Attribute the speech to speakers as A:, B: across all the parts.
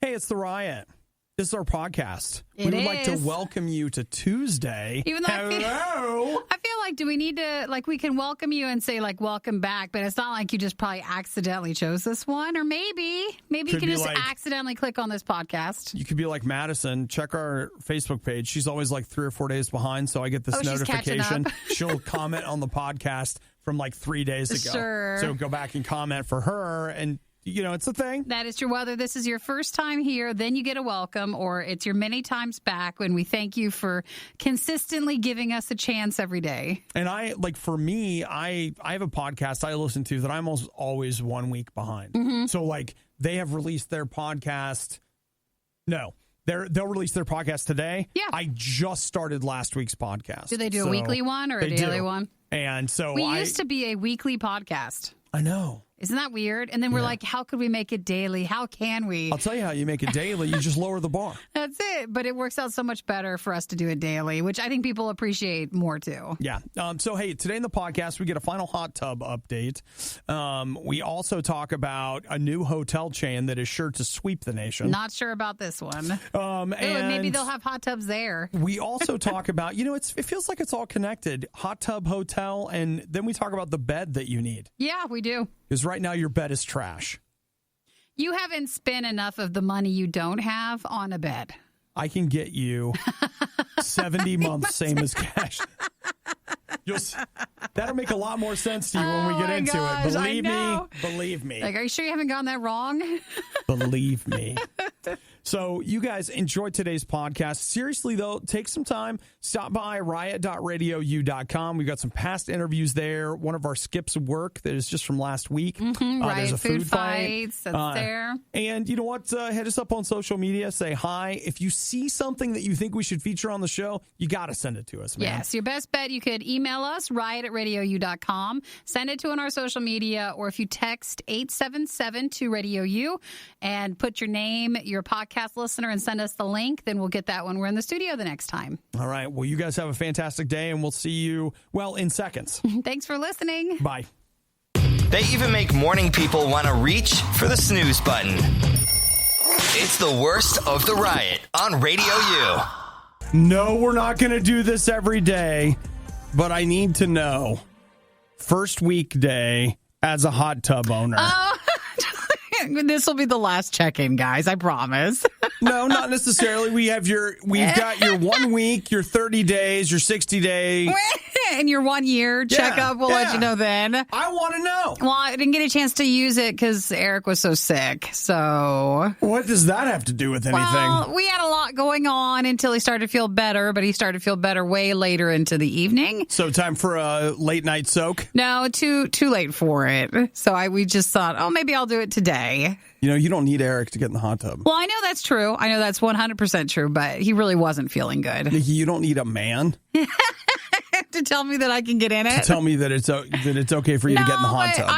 A: Hey, it's the Riot. This is our podcast.
B: We
A: would like to welcome you to Tuesday.
B: Even though I feel like, do we need to, like, we can welcome you and say, like, welcome back, but it's not like you just probably accidentally chose this one. Or maybe you can just accidentally click on this podcast.
A: You could be like Madison. Check our Facebook page. She's always like 3 or 4 days behind, so I get this notification. She'll comment on the podcast from like 3 days ago.
B: Sure.
A: So go back and comment for her, and you know, it's a thing.
B: That is true. Whether this is your first time here, then you get a welcome, or it's your many times back when we thank you for consistently giving us a chance every day.
A: And for me, I have a podcast I listen to that I'm almost always 1 week behind. Mm-hmm. So like they have released their podcast. No, they'll release their podcast today.
B: Yeah.
A: I just started last week's podcast.
B: Do they do a weekly one or a daily one?
A: And so
B: we used to be a weekly podcast.
A: I know.
B: Isn't that weird? And then we're like, how could we make it daily? How can we?
A: I'll tell you how you make it daily. You just lower the bar.
B: That's it. But it works out so much better for us to do it daily, which I think people appreciate more too.
A: Yeah. So, hey, today in the podcast, we get a final hot tub update. We also talk about a new hotel chain that is sure to sweep the nation.
B: Not sure about this one.
A: And
B: maybe they'll have hot tubs there.
A: We also talk about, it feels like it's all connected. Hot tub, hotel, and then we talk about the bed that you need.
B: Yeah, we do.
A: Because right now your bed is trash.
B: You haven't spent enough of the money you don't have on a bed.
A: I can get you 70 months, same as cash. That'll make a lot more sense to you when we get into it. Believe me.
B: Like, are you sure you haven't gotten that wrong?
A: Believe me. So you guys enjoy today's podcast. Seriously, though, take some time. Stop by riot.radiou.com. We've got some past interviews there. One of our skips of work that is just from last week.
B: Mm-hmm,
A: there's a food fight.
B: That's there.
A: And you know what? Hit us up on social media. Say hi. If you see something that you think we should feature on the show, you got to send it to us, man.
B: Yes, your best bet, you could email us, riot@radiou.com. Send it to on our social media, or if you text 877 to RadioU and put your name, your podcast listener, and send us the link, then we'll get that when we're in the studio the next time.
A: All right. Well, you guys have a fantastic day, and we'll see you, in seconds.
B: Thanks for listening.
A: Bye.
C: They even make morning people want to reach for the snooze button. It's the worst of the Riot on Radio U.
A: No, we're not going to do this every day, but I need to know. First weekday as a hot tub owner.
B: This will be the last check-in, guys. I promise.
A: No, not necessarily. We've got your 1 week, your 30 days, your 60 days.
B: And your 1 year checkup. We'll let you know then.
A: I want to know.
B: Well, I didn't get a chance to use it because Eric was so sick. So
A: what does that have to do with anything?
B: Well, we had a lot going on until he started to feel better, but he started to feel better way later into the evening.
A: So time for a late night soak?
B: No, too late for it. So we just thought, maybe I'll do it today.
A: You don't need Eric to get in the hot tub.
B: Well, I know that's true. I know that's 100% true, but he really wasn't feeling good.
A: You don't need a man
B: to tell me that I can get in it.
A: To tell me that it's okay for you to get in the hot tub.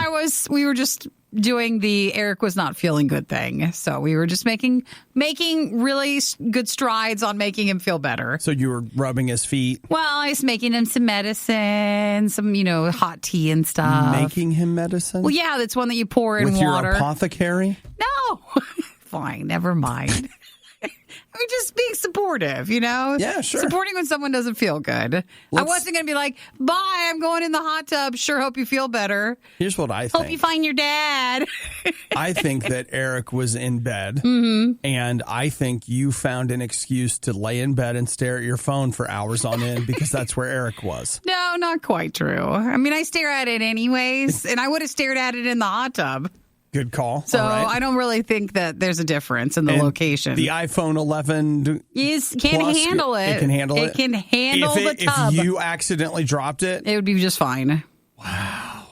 B: We were just doing the Eric was not feeling good thing. So we were just making really good strides on making him feel better.
A: So you were rubbing his feet? Well,
B: I was making him some medicine, some, hot tea and stuff.
A: Making him medicine?
B: Well, yeah, that's one that you pour in
A: water. With your apothecary?
B: No. Fine, never mind. I'm just being supportive,
A: Yeah, sure.
B: Supporting when someone doesn't feel good. I wasn't going to be like, bye, I'm going in the hot tub. Sure, hope you feel better.
A: Here's what I think.
B: Hope you find your dad.
A: I think that Eric was in bed, and I think you found an excuse to lay in bed and stare at your phone for hours on end because that's where Eric was.
B: No, not quite true. I mean, I stare at it anyways, and I would have stared at it in the hot tub.
A: Good call.
B: So I don't really think that there's a difference in the location.
A: The iPhone 11
B: can handle it.
A: It can handle it.
B: It can handle the tub.
A: If you accidentally dropped it,
B: it would be just fine.
A: Wow.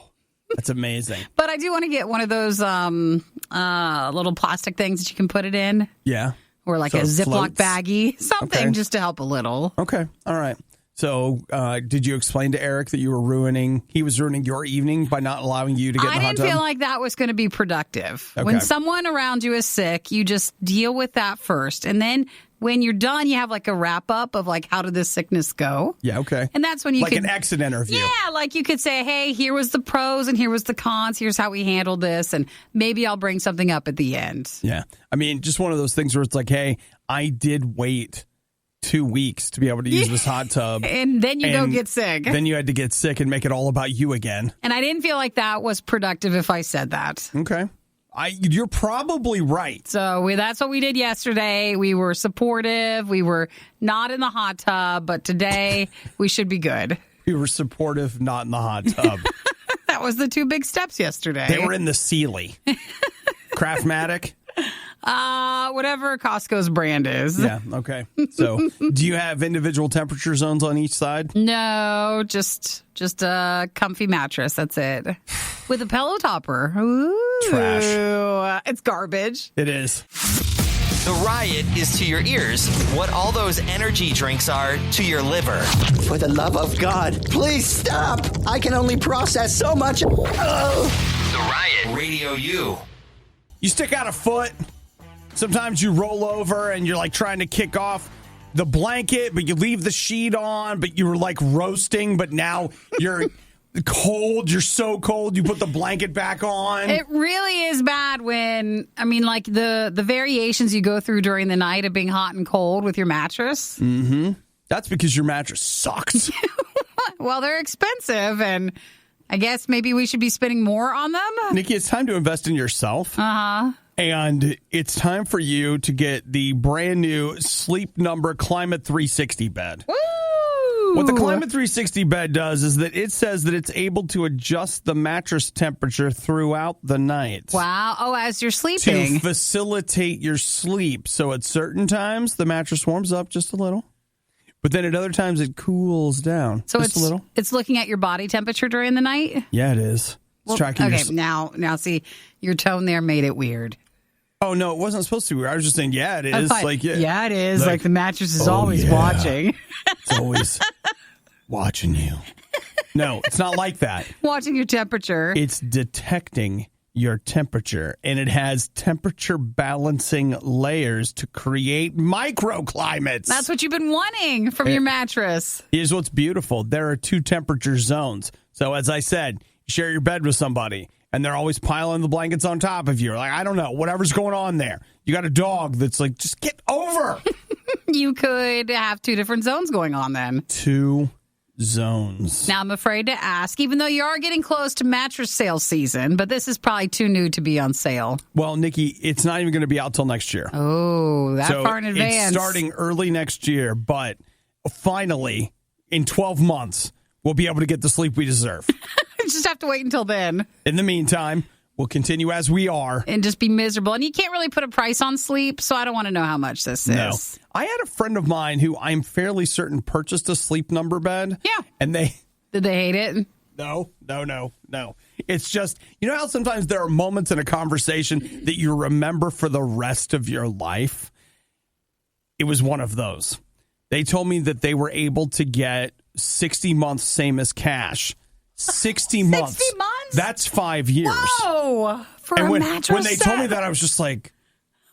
A: That's amazing.
B: But I do want to get one of those little plastic things that you can put it in.
A: Yeah.
B: Or like a Ziploc baggie. Something just to help a little.
A: Okay. All right. So, did you explain to Eric that he was ruining your evening by not allowing you to get in the hot tub?
B: I didn't feel like that was going to be productive.
A: Okay.
B: When someone around you is sick, you just deal with that first. And then when you're done, you have like a wrap up of like, how did this sickness go?
A: Yeah, okay.
B: And that's when you
A: like an exit interview.
B: Yeah, like you could say, hey, here was the pros and here was the cons. Here's how we handled this. And maybe I'll bring something up at the end.
A: Yeah. I mean, just one of those things where it's like, hey, I did wait 2 weeks to be able to use this hot tub.
B: And then you go get sick.
A: Then you had to get sick and make it all about you again.
B: And I didn't feel like that was productive if I said that.
A: Okay. You're probably right.
B: So that's what we did yesterday. We were supportive. We were not in the hot tub, but today we should be good.
A: We were supportive, not in the hot tub.
B: That was the 2 big steps yesterday.
A: They were in the Sealy. Craftmatic?
B: Whatever Costco's brand is.
A: Yeah, okay. So, do you have individual temperature zones on each side?
B: No, just a comfy mattress. That's it. With a pillow topper. Ooh.
A: Trash.
B: It's garbage.
A: It is.
C: The Riot is to your ears what all those energy drinks are to your liver.
D: For the love of God, please stop. I can only process so much.
C: The Riot, Radio U.
A: You stick out a foot. Sometimes you roll over and you're like trying to kick off the blanket, but you leave the sheet on, but you were like roasting, but now you're cold. You're so cold. You put the blanket back on.
B: It really is bad when, I mean, like the variations you go through during the night of being hot and cold with your mattress.
A: Mm-hmm. That's because your mattress sucks.
B: Well, they're expensive, and I guess maybe we should be spending more on them.
A: Nikki, it's time to invest in yourself.
B: Uh-huh.
A: And it's time for you to get the brand new Sleep Number Climate 360 bed.
B: Woo!
A: What the Climate 360 bed does is that it says that it's able to adjust the mattress temperature throughout the night.
B: Wow. Oh, as you're sleeping.
A: To facilitate your sleep. So at certain times, the mattress warms up just a little. But then at other times, it cools down just a little.
B: It's looking at your body temperature during the night?
A: Yeah, it is. It's tracking
B: okay, now see, your tone there made it weird.
A: Oh, no, it wasn't supposed to be weird. I was just saying, yeah, it is.
B: Yeah, it is. Like the mattress is always watching.
A: It's always watching you. No, it's not like that.
B: Watching your temperature.
A: It's detecting your temperature, and it has temperature balancing layers to create microclimates.
B: That's what you've been wanting from your mattress.
A: Here's what's beautiful. There are 2 temperature zones. So as I said, you share your bed with somebody, and they're always piling the blankets on top of you. Like, I don't know, whatever's going on there. You got a dog that's like, just get over.
B: You could have 2 different zones going on then.
A: 2 zones.
B: Now, I'm afraid to ask, even though you are getting close to mattress sale season, but this is probably too new to be on sale.
A: Well, Nikki, it's not even going to be out till next year.
B: Oh, that far in advance.
A: It's starting early next year, but finally, in 12 months, we'll be able to get the sleep we deserve.
B: Just have to wait until then.
A: In the meantime, we'll continue as we are.
B: And just be miserable. And you can't really put a price on sleep, so I don't want to know how much this is.
A: I had a friend of mine who I'm fairly certain purchased a Sleep Number bed.
B: Yeah.
A: And
B: Did they hate it?
A: No. It's just, you know how sometimes there are moments in a conversation that you remember for the rest of your life? It was one of those. They told me that they were able to get 60 months same as cash. 60 months.
B: 60 months?
A: That's 5 years.
B: Whoa. For a mattress
A: when they
B: set?
A: told me that, I was just like,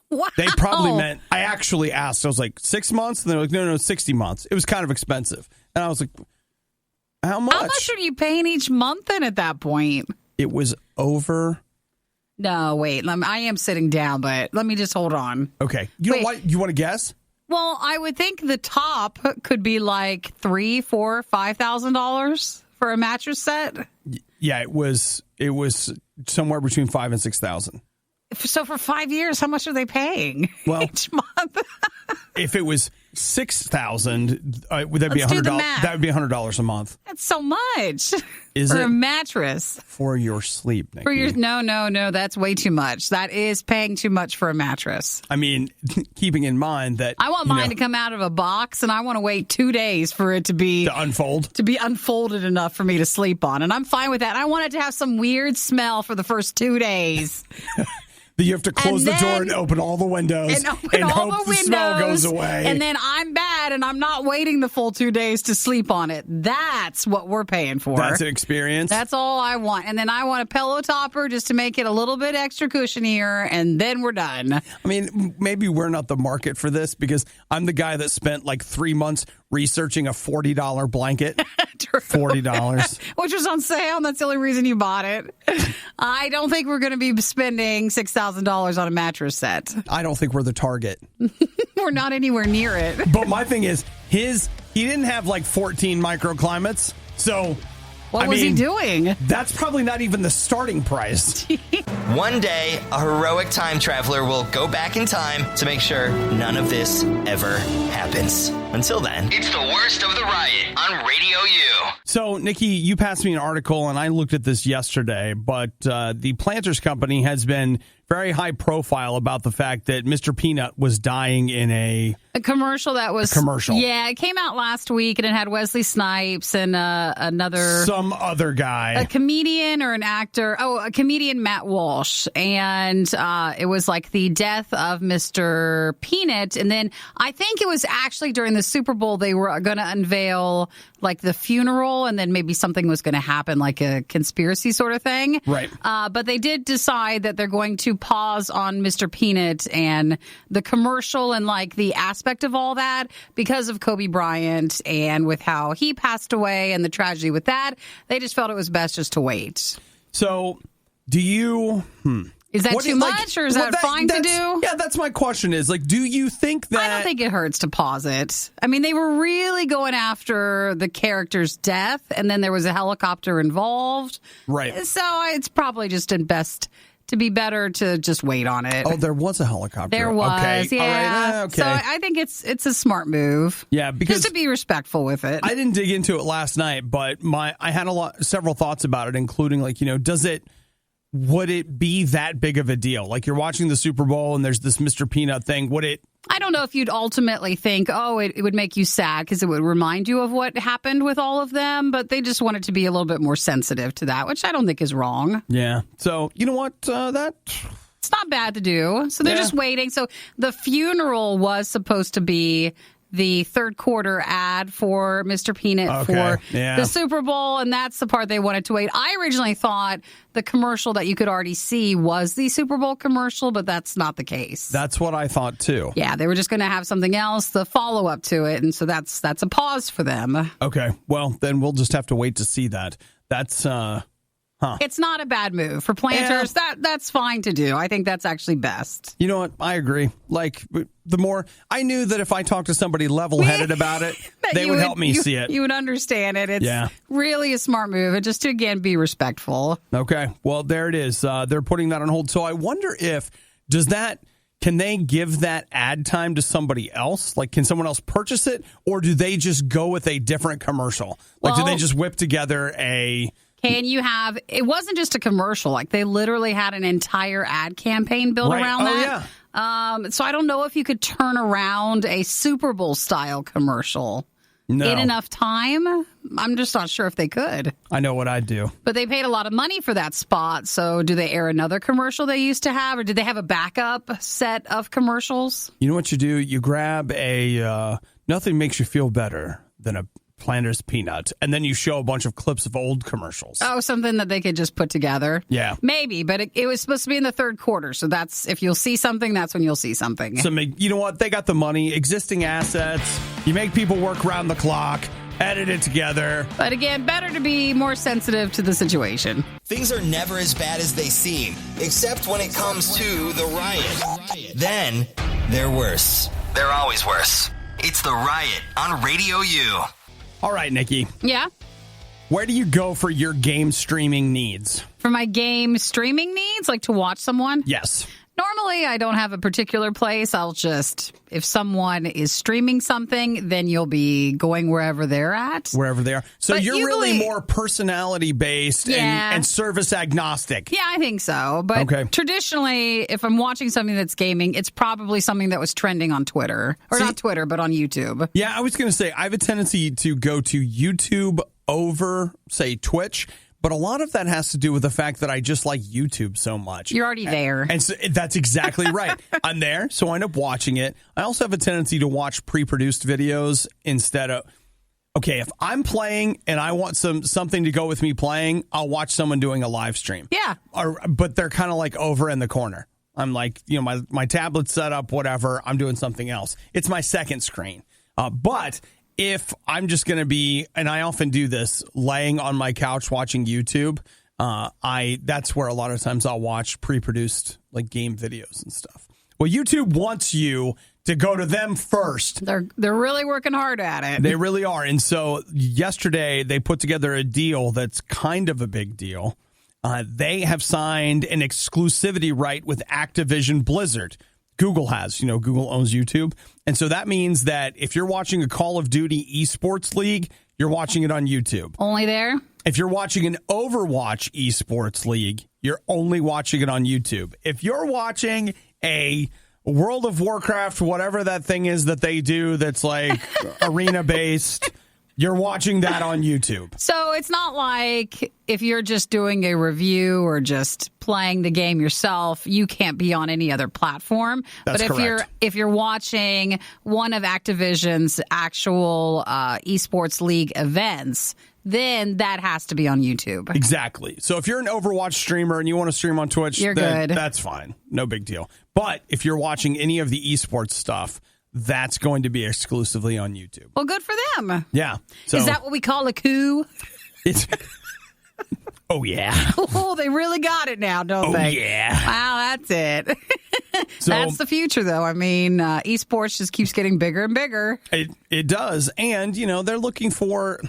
B: wow.
A: They probably meant, I actually asked, I was like, 6 months? And they're like, no, 60 months. It was kind of expensive. And I was like, how much?
B: How much are you paying each month then at that point?
A: It was over.
B: No, wait. I am sitting down, but let me just hold on.
A: Okay. You know what? You want to guess?
B: Well, I would think the top could be like $3,000, $4,000, $5,000 for a mattress set.
A: Yeah, it was somewhere between $5,000 and $6,000.
B: So for 5 years, how much are they paying each month?
A: If it was $6,000, that'd be $100. That would be $100 a month.
B: That's so much.
A: Is
B: for
A: it?
B: A mattress
A: For your sleep, Nikki.
B: For your no. That's way too much. That is paying too much for a mattress.
A: I mean, keeping in mind that
B: I want mine to come out of a box, and I want to wait 2 days for it to be unfolded enough for me to sleep on, and I'm fine with that. I want it to have some weird smell for the first 2 days.
A: That you have to close the door and open all the windows
B: and hope the
A: smell goes away.
B: And then I'm bad and I'm not waiting the full 2 days to sleep on it. That's what we're paying for.
A: That's an experience.
B: That's all I want. And then I want a pillow topper just to make it a little bit extra cushionier, and then we're done.
A: I mean, maybe we're not the market for this because I'm the guy that spent like 3 months researching a $40 blanket. $40.
B: Which was on sale, and that's the only reason you bought it. I don't think we're going to be spending $6,000 on a mattress set.
A: I don't think we're the target.
B: We're not anywhere near it.
A: But my thing is, he didn't have like 14 microclimates, so...
B: What was he doing?
A: That's probably not even the starting price.
C: One day, a heroic time traveler will go back in time to make sure none of this ever happens. Until then, it's the worst of the riot on Radio U.
A: So, Nikki, you passed me an article, and I looked at this yesterday, but the Planters Company has been very high profile about the fact that Mr. Peanut was dying in a
B: commercial that was...
A: commercial.
B: Yeah, it came out last week, and it had Wesley Snipes and
A: some other guy.
B: A comedian or an actor. Oh, a comedian, Matt Walsh. And it was like the death of Mr. Peanut. And then I think it was actually during the Super Bowl they were going to unveil like the funeral, and then maybe something was going to happen, like a conspiracy sort of thing.
A: Right.
B: But they did decide that they're going to pause on Mr. Peanut and the commercial and like the aspect of all that because of Kobe Bryant and with how he passed away and the tragedy with that. They just felt it was best just to wait.
A: So, do you...
B: Is that too much, or is that fine to do?
A: Yeah, that's my question is, like, do you think that...
B: I don't think it hurts to pause it. I mean, they were really going after the character's death, and then there was a helicopter involved.
A: Right.
B: So it's probably just best to be better to just wait on it.
A: Oh, there was a helicopter.
B: There was,
A: okay.
B: yeah.
A: All right. Okay.
B: So I think it's a smart move.
A: Yeah, because...
B: just to be respectful with it.
A: I didn't dig into it last night, but I had several thoughts about it, including, like, would it be that big of a deal? Like, you're watching the Super Bowl and there's this Mr. Peanut thing. Would it...
B: I don't know if you'd ultimately think, it would make you sad because it would remind you of what happened with all of them. But they just wanted to be a little bit more sensitive to that, which I don't think is wrong.
A: Yeah. So, you know what?
B: It's not bad to do. So they're just waiting. So the funeral was supposed to be the third quarter ad for Mr. Peanut for the Super Bowl, and that's the part they wanted to wait. I originally thought the commercial that you could already see was the Super Bowl commercial, but that's not the case.
A: That's what I thought too.
B: Yeah, they were just going to have something else, the follow-up to it, and so that's a pause for them.
A: Okay, well, then we'll just have to wait to see that. That's...
B: It's not a bad move for Planters. Yeah. That's fine to do. I think that's actually best.
A: You know what? I agree. Like, the more I knew that if I talked to somebody level-headed about it, they would help me see it.
B: You would understand it. It's really a smart move, and just to again be respectful.
A: Okay. Well, there it is. They're putting that on hold. So I wonder if can they give that ad time to somebody else? Like, can someone else purchase it, or do they just go with a different commercial? Like, do they just whip together a...
B: it wasn't just a commercial. Like, they literally had an entire ad campaign built around that. Yeah. So I don't know if you could turn around a Super Bowl style commercial in enough time. I'm just not sure if they could.
A: I know what I'd do.
B: But they paid a lot of money for that spot. So do they air another commercial they used to have, or did they have a backup set of commercials?
A: You know what you do? You grab nothing makes you feel better than a Planters Peanut, and then you show a bunch of clips of old commercials.
B: Oh, something that they could just put together.
A: Yeah.
B: Maybe, but it was supposed to be in the third quarter, so that's, if you'll see something, that's when you'll see something.
A: So, you know what? They got the money, existing assets. You make people work around the clock, edit it together.
B: But again, better to be more sensitive to the situation.
C: Things are never as bad as they seem, except when it comes to the riot. Then, they're worse. They're always worse. It's the Riot on Radio U.
A: All right, Nikki.
B: Yeah?
A: Where do you go for your game streaming needs?
B: For my game streaming needs? Like to watch someone?
A: Yes.
B: Normally, I don't have a particular place. I'll just, if someone is streaming something, then you'll be going wherever they're at.
A: Wherever they are. So but you're really more personality-based and service agnostic.
B: Yeah, I think so. But traditionally, if I'm watching something that's gaming, it's probably something that was trending on Twitter. Or not Twitter, but on YouTube.
A: Yeah, I was going to say, I have a tendency to go to YouTube over, say, Twitch. but a lot of that has to do with the fact that I just like YouTube so much.
B: You're already there.
A: And so that's exactly right. I'm there, so I end up watching it. I also have a tendency to watch pre-produced videos instead of, okay, if I'm playing and I want something to go with me playing, I'll watch someone doing a live stream.
B: Yeah.
A: But they're kind of like over in the corner. I'm like, my tablet's set up, whatever. I'm doing something else. It's my second screen. But if I'm just going to be, and I often do this, laying on my couch watching YouTube, that's where a lot of times I'll watch pre-produced like game videos and stuff. Well, YouTube wants you to go to them first.
B: They're really working hard at it.
A: They really are. And so yesterday they put together a deal that's kind of a big deal. They have signed an exclusivity right with Activision Blizzard. Google has, Google owns YouTube. And so that means that if you're watching a Call of Duty esports league, you're watching it on YouTube.
B: Only there?
A: If you're watching an Overwatch esports league, you're only watching it on YouTube. If you're watching a World of Warcraft, whatever that thing is that they do that's like arena based, you're watching that on YouTube.
B: So it's not like if you're just doing a review or just playing the game yourself, you can't be on any other platform.
A: That's
B: but if you're watching one of Activision's actual esports league events, then that has to be on YouTube.
A: Exactly. So if you're an Overwatch streamer and you want to stream on Twitch,
B: you're
A: then
B: good.
A: That's fine. No big deal. But if you're watching any of the esports stuff, that's going to be exclusively on YouTube.
B: Well, good for them.
A: Yeah. So,
B: is that what we call a coup?
A: Oh, yeah.
B: Oh, they really got it now, don't they?
A: Oh, yeah.
B: Wow, that's it.
A: So,
B: that's the future, though. I mean, esports just keeps getting bigger and bigger.
A: It does. And, they're looking for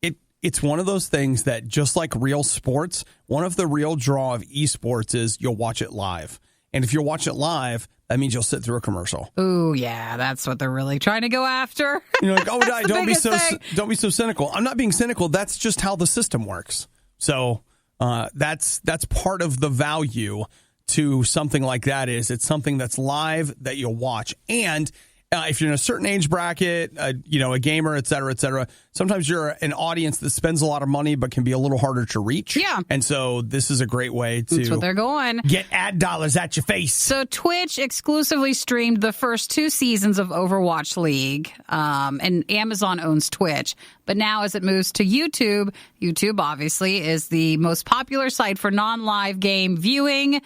A: it. It's one of those things that just like real sports, one of the real draw of esports is you'll watch it live. And if you watch it live, that means you'll sit through a commercial.
B: Ooh, yeah, that's what they're really trying to go after.
A: You're like, don't be so cynical. I'm not being cynical. That's just how the system works. So that's part of the value to something like that is it's something that's live that you'll watch. And if you're in a certain age bracket, a gamer, et cetera, sometimes you're an audience that spends a lot of money but can be a little harder to reach.
B: Yeah.
A: And so this is a great way to
B: that's what they're going.
A: Get ad dollars at your face.
B: So Twitch exclusively streamed the first 2 seasons of Overwatch League, and Amazon owns Twitch. But now as it moves to YouTube, YouTube obviously is the most popular site for non-live game viewing,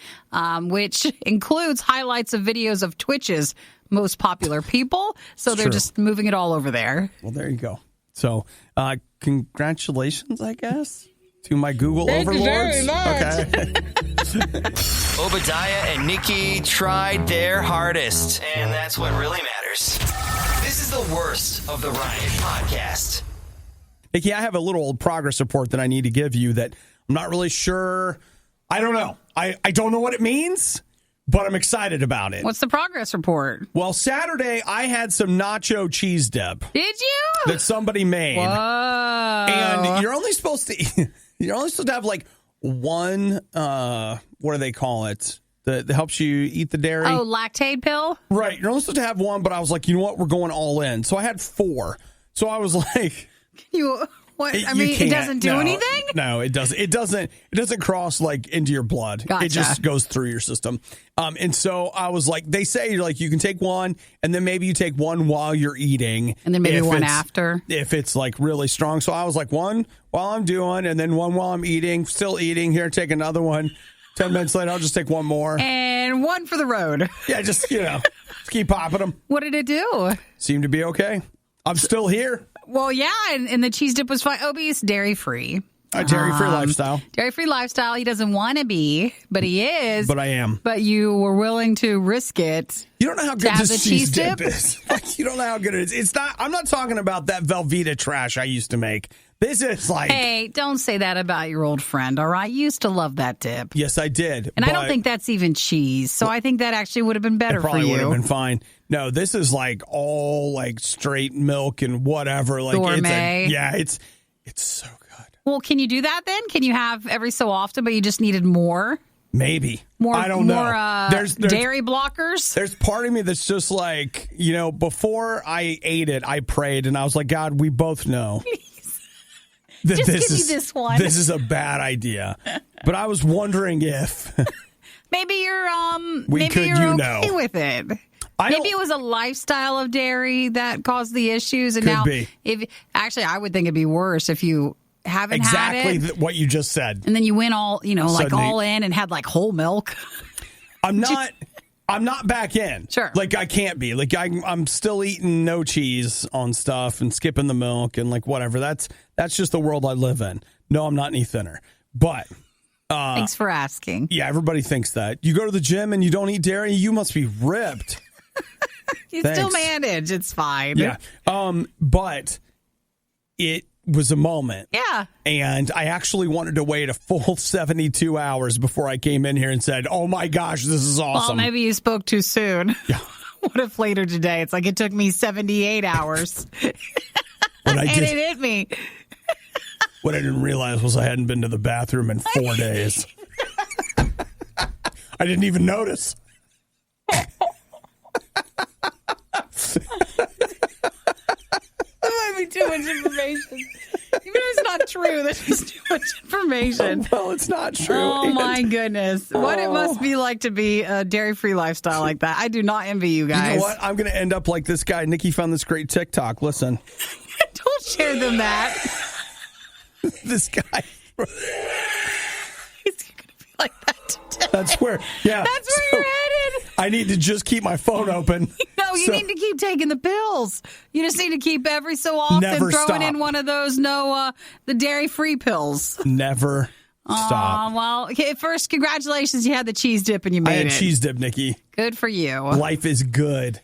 B: which includes highlights of videos of Twitch's most popular people. So they're just moving it all over there.
A: Well, there you go. So congratulations, I guess, to my Google overlords. Thank you very much. Okay.
C: Obadiah and Nikki tried their hardest, and that's what really matters. This is the worst of the Riot podcast.
A: Nikki, I have a little progress report that I need to give you that I'm not really sure. I don't know. I don't know what it means, but I'm excited about it.
B: What's the progress report?
A: Well, Saturday, I had some nacho cheese dip.
B: Did you?
A: That somebody made.
B: Whoa.
A: And you're only supposed to have like one, what do they call it? That helps you eat the dairy.
B: Oh, lactate pill?
A: Right. You're only supposed to have one, but I was like, you know what? We're going all in. So I had 4. So I was like... it
B: doesn't do anything?
A: No, it doesn't. It doesn't cross like into your blood.
B: Gotcha.
A: It just goes through your system. And so I was like, they say like you can take one and then maybe you take one while you're eating.
B: And then maybe one after.
A: If it's like really strong. So I was like one while I'm doing and then one while I'm eating, still eating. Here, take another one. 10 minutes later, I'll just take one more.
B: And one for the road.
A: Yeah, just keep popping them.
B: What did it do?
A: Seemed to be okay. I'm still here.
B: Well, yeah, and the cheese dip was fine. Obie's dairy-free.
A: A dairy-free lifestyle.
B: Dairy-free lifestyle. He doesn't want to be, but he is.
A: But I am.
B: But you were willing to risk it.
A: You don't know how good this cheese dip is. Like, you don't know how good it is. It's not. I'm not talking about that Velveeta trash I used to make. This is like...
B: Hey, don't say that about your old friend, all right? You used to love that dip.
A: Yes, I did.
B: And I don't think that's even cheese, so I think that actually would have been better for you.
A: It probably would have been fine. No, this is like all like straight milk and whatever. Like
B: gourmet.
A: It's so good.
B: Well, can you do that then? Can you have every so often, but you just needed more?
A: Maybe.
B: More,
A: I don't know.
B: There's dairy blockers?
A: There's part of me that's just like, before I ate it, I prayed and I was like, God, we both know
B: Just give me this one.
A: This is a bad idea. But I was wondering if
B: maybe you're
A: okay
B: with it. Maybe it was a lifestyle of dairy that caused the issues, and
A: Could
B: now
A: be.
B: I would think it'd be worse if you haven't had it.
A: Exactly what you just said.
B: And then you went all
A: Suddenly,
B: all in and had like whole milk.
A: I'm not back in.
B: Sure.
A: Like I can't be. Like I'm still eating no cheese on stuff and skipping the milk and like whatever. That's just the world I live in. No, I'm not any thinner. But
B: Thanks for asking.
A: yeah, everybody thinks that. You go to the gym and you don't eat dairy, you must be ripped.
B: You still manage. It's fine.
A: Yeah. But it was a moment.
B: Yeah.
A: And I actually wanted to wait a full 72 hours before I came in here and said, oh my gosh, this is awesome.
B: Well, maybe you spoke too soon.
A: Yeah.
B: What if later today it's like it took me 78 hours and it hit me.
A: What I didn't realize was I hadn't been to the bathroom in 4 days. I didn't even notice.
B: That might be too much information. Even though it's not true, that's just too much information.
A: Well, it's not true.
B: Oh, my goodness. What it must be like to be a dairy-free lifestyle like that. I do not envy you guys.
A: You know what? I'm going to end up like this guy. Nikki found this great TikTok. Listen.
B: Don't share them that.
A: This guy.
B: He's going to be like that today.
A: That's where you're headed. I need to just keep my phone open.
B: No, you need to keep taking the pills. You just need to keep every so often throwing in one of those the dairy-free pills.
A: Never stop.
B: Well, okay, first, congratulations. You had the cheese dip and you made it.
A: I had cheese dip, Nikki.
B: Good for you.
A: Life is good.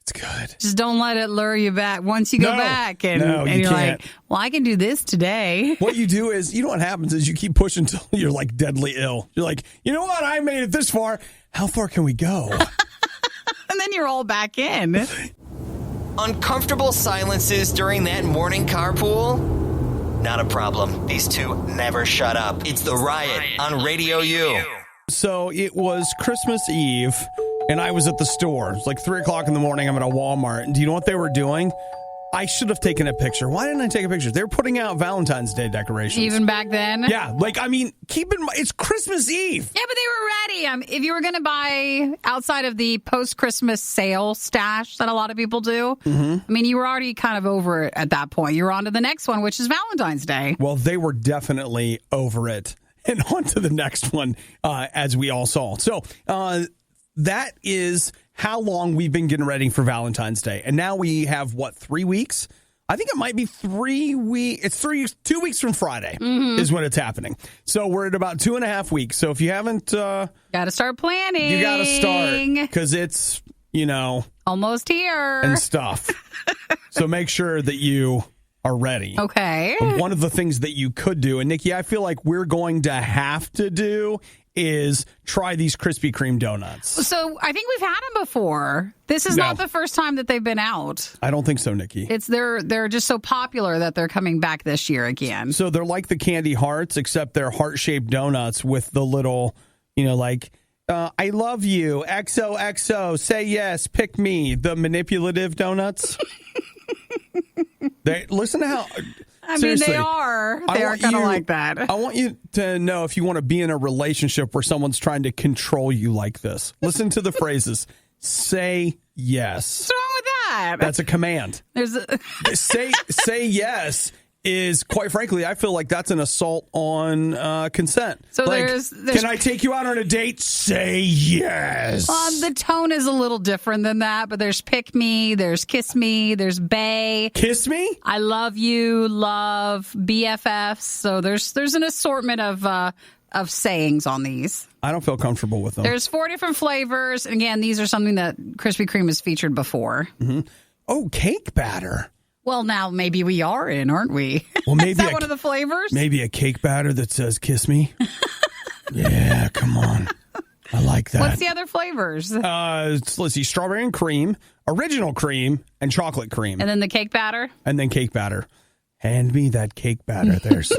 A: It's good.
B: Just don't let it lure you back. Once you go back and you're
A: can't.
B: like, well, I can do this today.
A: What you do is, you know what happens is you keep pushing until you're like deadly ill. You're like, you know what? I made it this far. How far can we go?
B: And then you're all back in.
C: Uncomfortable silences during that morning carpool? Not a problem. These two never shut up. It's the Riot on Radio U.
A: So it was Christmas Eve, and I was at the store. It's like 3 o'clock in the morning. I'm at a Walmart. And do you know what they were doing? I should have taken a picture. Why didn't I take a picture? They were putting out Valentine's Day decorations.
B: Even back then?
A: Yeah. Like, I mean, keep in mind, it's Christmas Eve.
B: Yeah, but they were ready. If you were going to buy outside of the post-Christmas sale stash that a lot of people do, I mean, you were already kind of over it at that point. You're on to the next one, which is Valentine's Day.
A: Well, they were definitely over it. And on to the next one, as we all saw. So that is how long we've been getting ready for Valentine's Day. And now we have, 3 weeks? I think it might be 3 weeks. It's 2 weeks from Friday is when it's happening. So we're at about 2.5 weeks. So if you haven't... got
B: to start planning.
A: You got to start because it's,
B: almost here.
A: And stuff. So make sure that you are ready.
B: Okay.
A: One of the things that you could do, and Nikki, I feel like we're going to have to do is try these Krispy Kreme donuts.
B: So I think we've had them before. This is not the first time that they've been out.
A: I don't think so, Nikki.
B: They're just so popular that they're coming back this year again.
A: So they're like the candy hearts, except they're heart-shaped donuts with the little, I love you, XOXO, say yes, pick me, the manipulative donuts. Listen to how...
B: Seriously, they are kind of like that.
A: I want you to know if you want to be in a relationship where someone's trying to control you like this. Listen to the phrases. Say yes.
B: What's wrong with that?
A: That's a command. Say yes is, quite frankly, I feel like that's an assault on consent.
B: So there's
A: can I take you out on a date? Say yes.
B: The tone is a little different than that, but there's pick me, there's kiss me, there's bae.
A: Kiss me?
B: I love you, love, BFFs. So there's an assortment of sayings on these.
A: I don't feel comfortable with them.
B: There's 4 different flavors. And again, these are something that Krispy Kreme has featured before.
A: Mm-hmm. Oh, cake batter.
B: Well, now maybe we are in, aren't we?
A: Well, maybe
B: is that one of the flavors?
A: Maybe a cake batter that says "kiss me." Yeah, come on. I like that.
B: What's the other flavors?
A: Let's see: strawberry and cream, original cream, and chocolate cream.
B: And then the cake batter.
A: And then cake batter. Hand me that cake batter. There's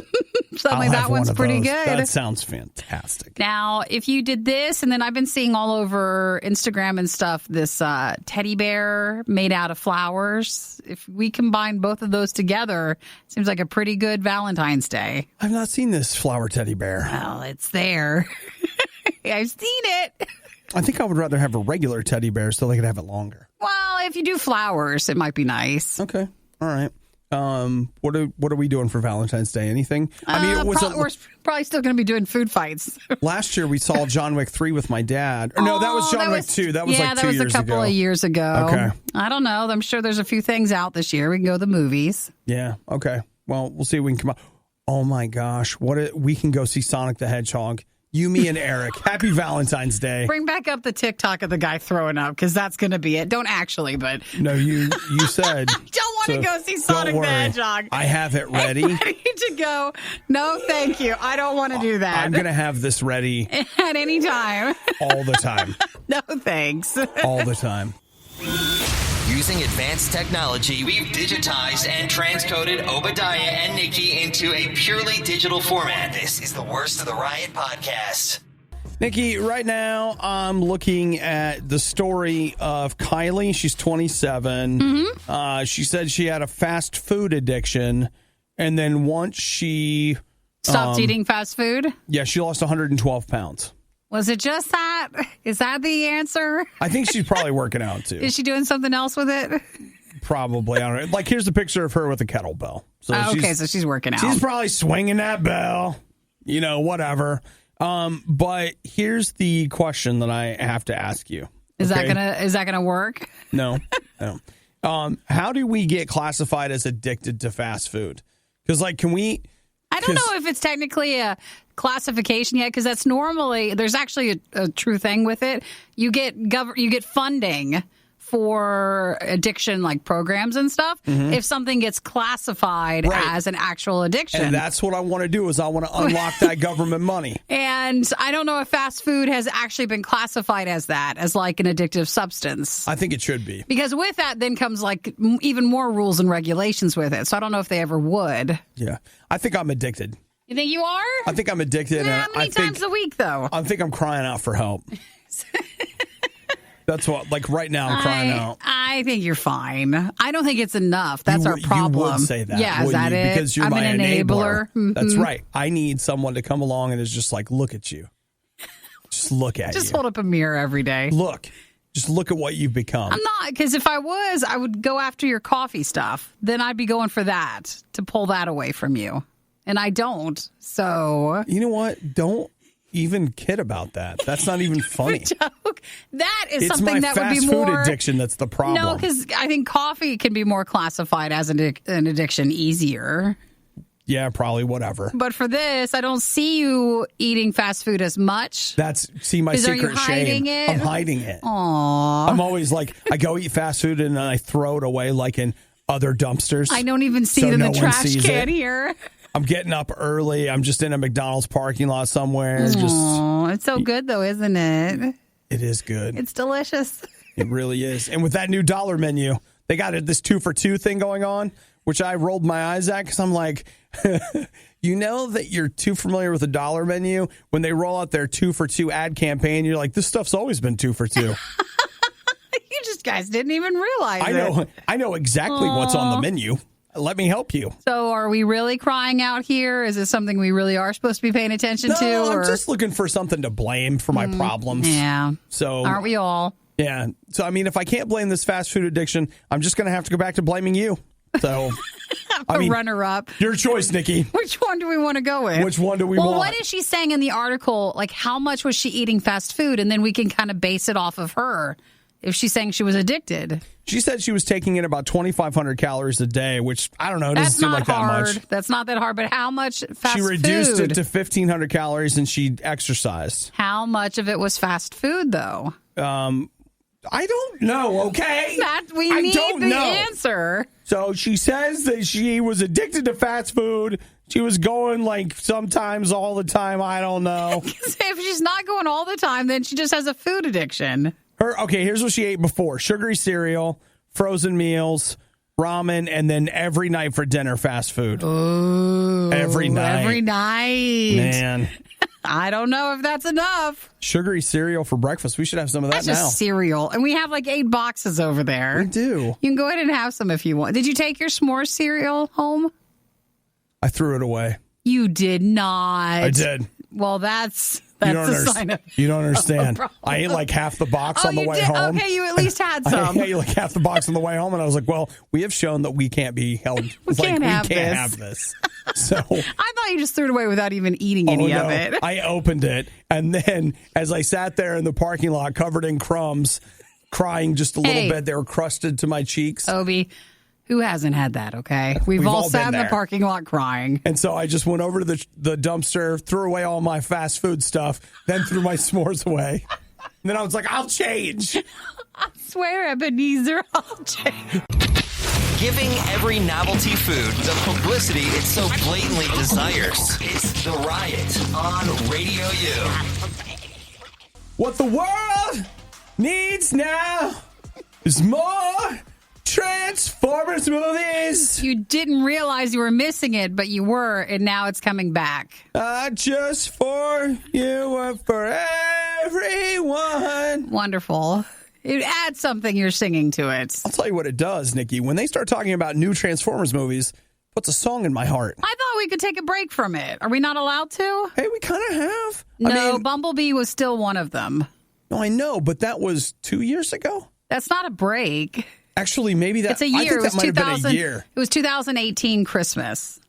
B: Suddenly
A: I'll
B: that
A: have one
B: one's
A: of
B: pretty
A: those.
B: good.
A: That sounds fantastic.
B: Now, if you did this, and then I've been seeing all over Instagram and stuff, this teddy bear made out of flowers. If we combine both of those together, it seems like a pretty good Valentine's Day.
A: I've not seen this flower teddy bear.
B: Well, it's there. I've seen it.
A: I think I would rather have a regular teddy bear so they could have it longer.
B: Well, if you do flowers, it might be nice.
A: Okay. All right. What are we doing for Valentine's Day? Anything? I mean,
B: we're probably still going to be doing food fights.
A: Last year we saw John Wick 3 with my dad. Or no, that was John Wick 2. That was like 2 years ago.
B: Yeah, that was a couple of years ago.
A: Okay.
B: I don't know. I'm sure there's a few things out this year. We can go to the movies.
A: Yeah. Okay. Well, we'll see if we can come out. Oh my gosh. We can go see Sonic the Hedgehog. You, me, and Eric. Happy Valentine's Day.
B: Bring back up the TikTok of the guy throwing up, because that's going to be it. Don't actually, but...
A: No, you said...
B: I don't want to go see Sonic the Hedgehog.
A: I have it ready.
B: I'm ready to go. No, thank you. I don't want to do that.
A: I'm going to have this ready...
B: At any time.
A: All the time.
B: No, thanks.
A: All the time.
C: Using advanced technology, we've digitized and transcoded Obadiah and Nikki into a purely digital format. This is the Worst of the Riot podcast.
A: Nikki, right now I'm looking at the story of Kylie. She's 27. Mm-hmm. She said she had a fast food addiction, and then once she...
B: Stopped eating fast food?
A: Yeah, she lost 112 pounds.
B: Was it just that? Is that the answer?
A: I think she's probably working out, too.
B: Is she doing something else with it?
A: Probably. I don't know. Like, here's a picture of her with a kettlebell. So
B: so she's working out.
A: She's probably swinging that bell. You know, whatever. But here's the question that I have to ask you.
B: Is that gonna work?
A: No. How do we get classified as addicted to fast food? Because, like, can we...
B: I don't know if it's technically a classification yet, because that's normally, there's actually a true thing with it. You get funding for addiction, like programs and stuff, if something gets classified as an actual addiction.
A: And that's what I want to do, is I want to unlock that government money.
B: And I don't know if fast food has actually been classified as that, as like an addictive substance.
A: I think it should be.
B: Because with that then comes like even more rules and regulations with it. So I don't know if they ever would.
A: Yeah. I think I'm addicted.
B: You think you are?
A: I think I'm addicted.
B: How many times a week, though?
A: I think I'm crying out for help. That's what, like right now, I'm crying out.
B: I think you're fine. I don't think it's enough. That's our problem.
A: You would say that.
B: Yeah, is that it?
A: Because you're
B: I'm
A: my
B: an enabler. Mm-hmm.
A: That's right. I need someone to come along and is just like, look at you. Just look at you.
B: Just hold up a mirror every day.
A: Look. Just look at what you've become.
B: I'm not, because if I was, I would go after your coffee stuff. Then I'd be going for that, to pull that away from you. And I don't. So.
A: You know what? Don't even kid about that. That's not even funny.
B: Joke. That is
A: it's
B: something that would be more.
A: It's my fast food addiction that's the problem.
B: No, because I think coffee can be more classified as an addiction easier.
A: Yeah, probably, whatever.
B: But for this, I don't see you eating fast food as much.
A: See my secret shame.
B: It?
A: I'm hiding it.
B: Aww.
A: I'm always like, I go eat fast food and then I throw it away like in other dumpsters.
B: I don't even see it in the trash can here.
A: I'm getting up early. I'm just in a McDonald's parking lot somewhere.
B: It's so good, though, isn't it?
A: It is good.
B: It's delicious.
A: It really is. And with that new dollar menu, they got this 2-for-2 thing going on, which I rolled my eyes at because I'm like, you know that you're too familiar with the dollar menu when they roll out their 2-for-2 ad campaign. You're like, this stuff's always been 2-for-2.
B: You just guys didn't even realize it.
A: I know exactly what's on the menu. Let me help you.
B: So are we really crying out here? Is this something we really are supposed to be paying attention to?
A: No, I'm just looking for something to blame for my problems.
B: Yeah.
A: So
B: aren't we all?
A: Yeah. So, I mean, if I can't blame this fast food addiction, I'm just going to have to go back to blaming you. So,
B: runner-up.
A: Your choice, Nikki.
B: Which one do we want to go with?
A: Which one do we want?
B: Well, what is she saying in the article? Like, how much was she eating fast food? And then we can kind of base it off of her. If she's saying she was addicted.
A: She said she was taking in about 2,500 calories a day, which, I don't know, doesn't seem like that much.
B: That's not that hard, but how much fast food?
A: She reduced it to 1,500 calories and she exercised.
B: How much of it was fast food, though?
A: I don't know, okay?
B: We need the answer.
A: So she says that she was addicted to fast food. She was going like sometimes all the time. I don't know.
B: If she's not going all the time, then she just has a food addiction.
A: Okay, here's what she ate before. Sugary cereal, frozen meals, ramen, and then every night for dinner, fast food.
B: Ooh,
A: every night.
B: Every night.
A: Man.
B: I don't know if that's enough.
A: Sugary cereal for breakfast. We should have some of that
B: That's
A: now.
B: just cereal. And we have like 8 boxes over there.
A: We do.
B: You can go ahead and have some if you want. Did you take your s'more cereal home?
A: I threw it away.
B: You did not.
A: I did.
B: Well, that's a sign of...
A: You don't understand. I ate like half the box on the way home.
B: Okay, you at least had some.
A: I ate like half the box on the way home, and I was like, well, we have shown that we can't be held.
B: We can't have
A: this. So
B: I thought you just threw it away without even eating any of it.
A: I opened it, and then as I sat there in the parking lot covered in crumbs, crying just a little bit, they were crusted to my cheeks.
B: Obi, who hasn't had that, okay? We've all sat in the parking lot crying.
A: And so I just went over to the dumpster, threw away all my fast food stuff, then threw my s'mores away. And then I was like, I'll change.
B: I swear, Ebenezer, I'll change.
C: Giving every novelty food the publicity it so blatantly desires. It's The Riot on Radio U.
A: What the world needs now is more Transformers movies.
B: You didn't realize you were missing it, but you were, and now it's coming back.
A: Just for you and for everyone.
B: Wonderful. It adds something you're singing to it.
A: I'll tell you what it does, Nikki. When they start talking about new Transformers movies, it puts a song in my heart.
B: I thought we could take a break from it. Are we not allowed to?
A: Hey, we kind of have.
B: No, Bumblebee was still one of them.
A: No, I know, but that was 2 years ago.
B: That's not a break.
A: Actually, maybe
B: It's a year.
A: I think that might have been a year.
B: It was 2018 Christmas.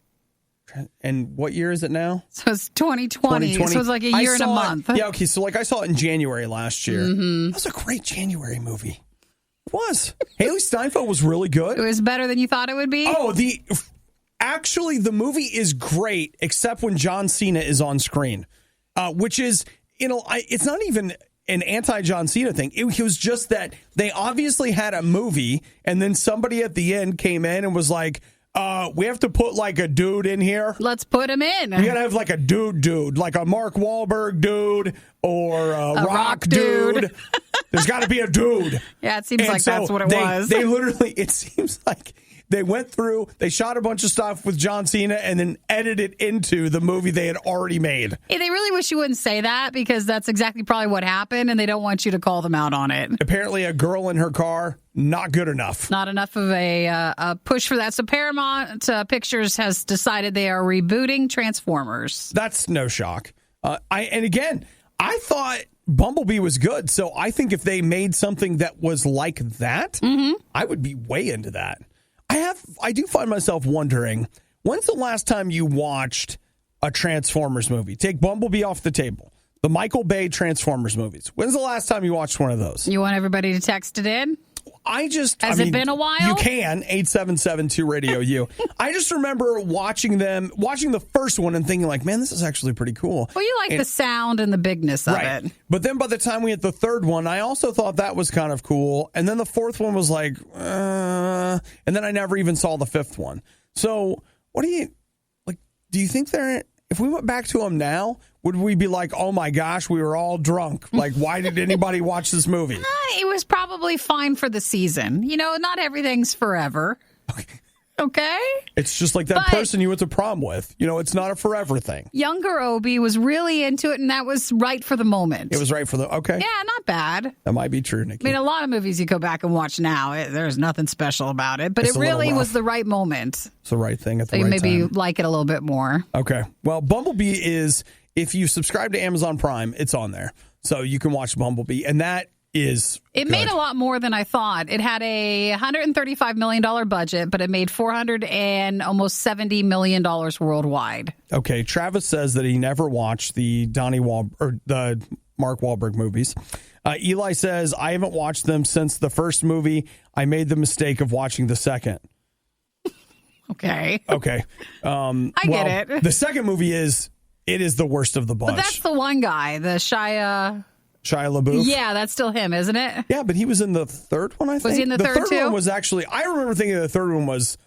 A: And what year is it now?
B: So it's 2020. So it's like a year and a month.
A: Yeah, okay. So like I saw it in January last year.
B: Mm-hmm.
A: That was a great January movie. It was. Haley Steinfeld was really good.
B: It was better than you thought it would be?
A: Oh, actually, the movie is great, except when John Cena is on screen, which is, it's not even an anti-John Cena thing. It was just that they obviously had a movie, and then somebody at the end came in and was like, we have to put like a dude in here.
B: Let's put him in.
A: We gotta have like a dude, like a Mark Wahlberg dude or a Rock dude. There's got to be a dude.
B: Yeah, it seems like that's what it was.
A: They literally, it seems like they went through, they shot a bunch of stuff with John Cena and then edited it into the movie they had already made.
B: Hey, they really wish you wouldn't say that because that's exactly probably what happened, and they don't want you to call them out on it.
A: Apparently, a girl in her car, not good enough.
B: Not enough of a push for that. So Paramount Pictures has decided they are rebooting Transformers.
A: That's no shock. And again, I thought Bumblebee was good, so I think if they made something that was like that, I would be way into that. I do find myself wondering, when's the last time you watched a Transformers movie? Take Bumblebee off the table. The Michael Bay Transformers movies. When's the last time you watched one of those?
B: You want everybody to text it in? Has it been a while?
A: You can, 877-2-RADIO-U. I just remember watching the first one and thinking like, man, this is actually pretty cool.
B: Well, you like the sound and the bigness of it.
A: But then by the time we hit the third one, I also thought that was kind of cool. And then the fourth one was like, and then I never even saw the fifth one. So what do you think if we went back to them now, would we be like, oh my gosh, we were all drunk? Like, why did anybody watch this movie?
B: It was probably fine for the season. Not everything's forever. Okay?
A: It's just like that person you went to prom with. It's not a forever thing.
B: Younger Obi was really into it, and that was right for the moment.
A: It was right for okay.
B: Yeah, not bad.
A: That might be true, Nikki.
B: I mean, a lot of movies you go back and watch now, there's nothing special about it, but it really was the right moment.
A: It's the right thing at the right
B: time.
A: So you
B: maybe like it a little bit more.
A: Okay. Well, Bumblebee is, if you subscribe to Amazon Prime, it's on there. So you can watch Bumblebee, and that is
B: It
A: good.
B: made a lot more than I thought. It had a $135 million budget, but it made almost $70 million worldwide.
A: Okay, Travis says that he never watched the the Mark Wahlberg movies. Eli says, I haven't watched them since the first movie. I made the mistake of watching the second.
B: Okay.
A: I
B: get it.
A: The second movie is the worst of the bunch.
B: But that's the one guy, the Shia
A: LaBeouf?
B: Yeah, that's still him, isn't it?
A: Yeah, but he was in the third one, I think.
B: Was he in the third too?
A: One was actually, I remember thinking the third one was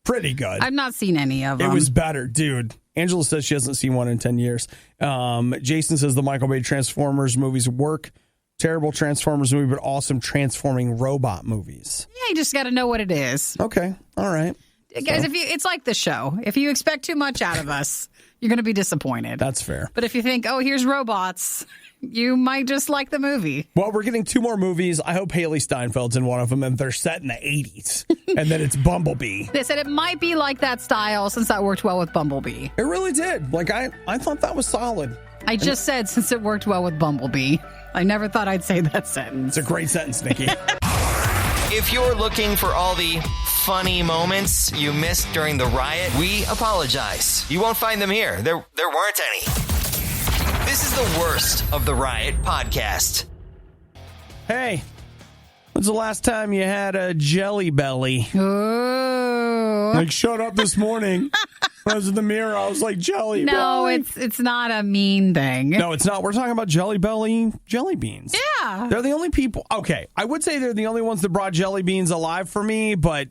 A: pretty good.
B: I've not seen any of them.
A: It was better, dude. Angela says she hasn't seen one in 10 years. Jason says the Michael Bay Transformers movies work Terrible Transformers movie, but awesome transforming robot movies.
B: Yeah, you just got to know what it is.
A: Okay. All right.
B: Guys, it's like the show. If you expect too much out of us, you're going to be disappointed.
A: That's fair.
B: But if you think, oh, here's robots, you might just like the movie.
A: Well, we're getting 2 more movies. I hope Haley Steinfeld's in one of them, and they're set in the 80s. And then it's Bumblebee.
B: They said it might be like that style since that worked well with Bumblebee.
A: It really did. Like, I thought that was solid.
B: I just said since it worked well with Bumblebee. I never thought I'd say that sentence.
A: It's a great sentence, Nikki.
C: If you're looking for all the funny moments you missed during the riot, we apologize. You won't find them here. There weren't any. This is the worst of the Riot podcast.
A: Hey, when's the last time you had a Jelly Belly?
B: Ooh.
A: Like, showed up this morning. When I was in the mirror, I was like, Jelly Belly.
B: No, it's not a mean thing.
A: No, it's not. We're talking about Jelly Belly jelly beans.
B: Yeah.
A: They're the only people. Okay, I would say they're the only ones that brought jelly beans alive for me, but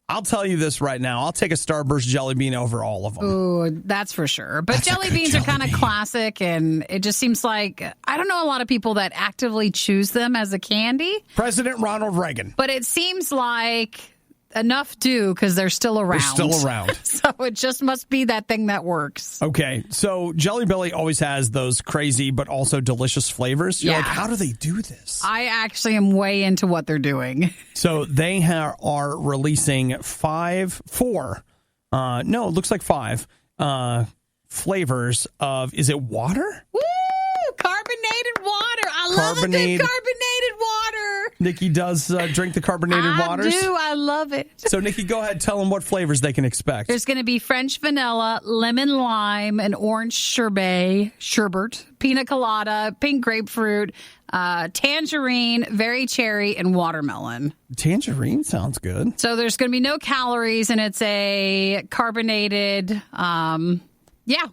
A: I'll tell you this right now. I'll take a Starburst jelly bean over all of them.
B: Ooh, that's for sure. But
A: That's
B: jelly
A: a good
B: beans are
A: jelly
B: kind of
A: bean.
B: classic, and it just seems like, I don't know a lot of people that actively choose them as a candy,
A: President Ronald Reagan.
B: but it seems like enough do because they're still around.
A: They're still around.
B: So it just must be that thing that works.
A: Okay, so Jelly Belly always has those crazy but also delicious flavors. You're
B: Yeah.
A: like, how do they do this?
B: I actually am way into what they're doing.
A: So they are releasing 5 flavors of, is it water?
B: Woo! Carbonated water. I love a good carbonated water.
A: Nikki does drink the carbonated waters.
B: I do. I love it.
A: So, Nikki, go ahead. Tell them what flavors they can expect.
B: There's going to be French vanilla, lemon lime, and orange sherbet, pina colada, pink grapefruit, tangerine, very cherry, and watermelon.
A: Tangerine sounds good.
B: So there's going to be no calories, and it's a carbonated,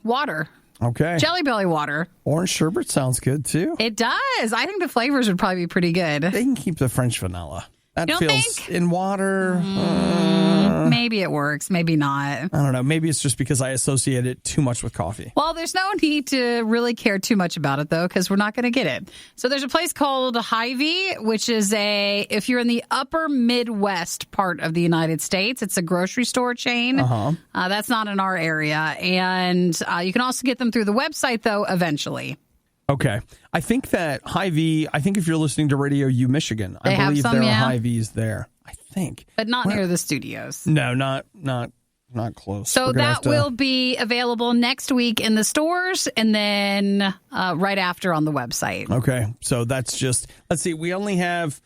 B: water.
A: Okay.
B: Jelly Belly water.
A: Orange sherbet sounds good, too.
B: It does. I think the flavors would probably be pretty good.
A: They can keep the French vanilla. That
B: Don't
A: feels
B: think?
A: in water.
B: Maybe it works. Maybe not.
A: I don't know. Maybe it's just because I associate it too much with coffee.
B: Well, there's no need to really care too much about it, though, because we're not going to get it. So there's a place called Hy-Vee, which is if you're in the upper Midwest part of the United States, it's a grocery store chain. That's not in our area. And you can also get them through the website, though, eventually.
A: Okay. I think that Hy-Vee, if you're listening to Radio U Michigan, I believe there are Hy-Vees there. I think.
B: But not near the studios.
A: No, not close.
B: So that will be available next week in the stores and then right after on the website.
A: Okay. So that's just, let's see, we only have,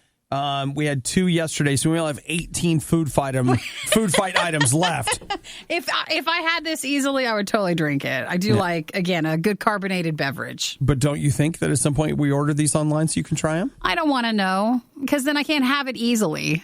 A: we had 2 yesterday, so we only have 18 food fight items left.
B: If I had this easily, I would totally drink it. I do like, again, a good carbonated beverage.
A: But don't you think that at some point we order these online so you can try them?
B: I don't want to know because then I can't have it easily.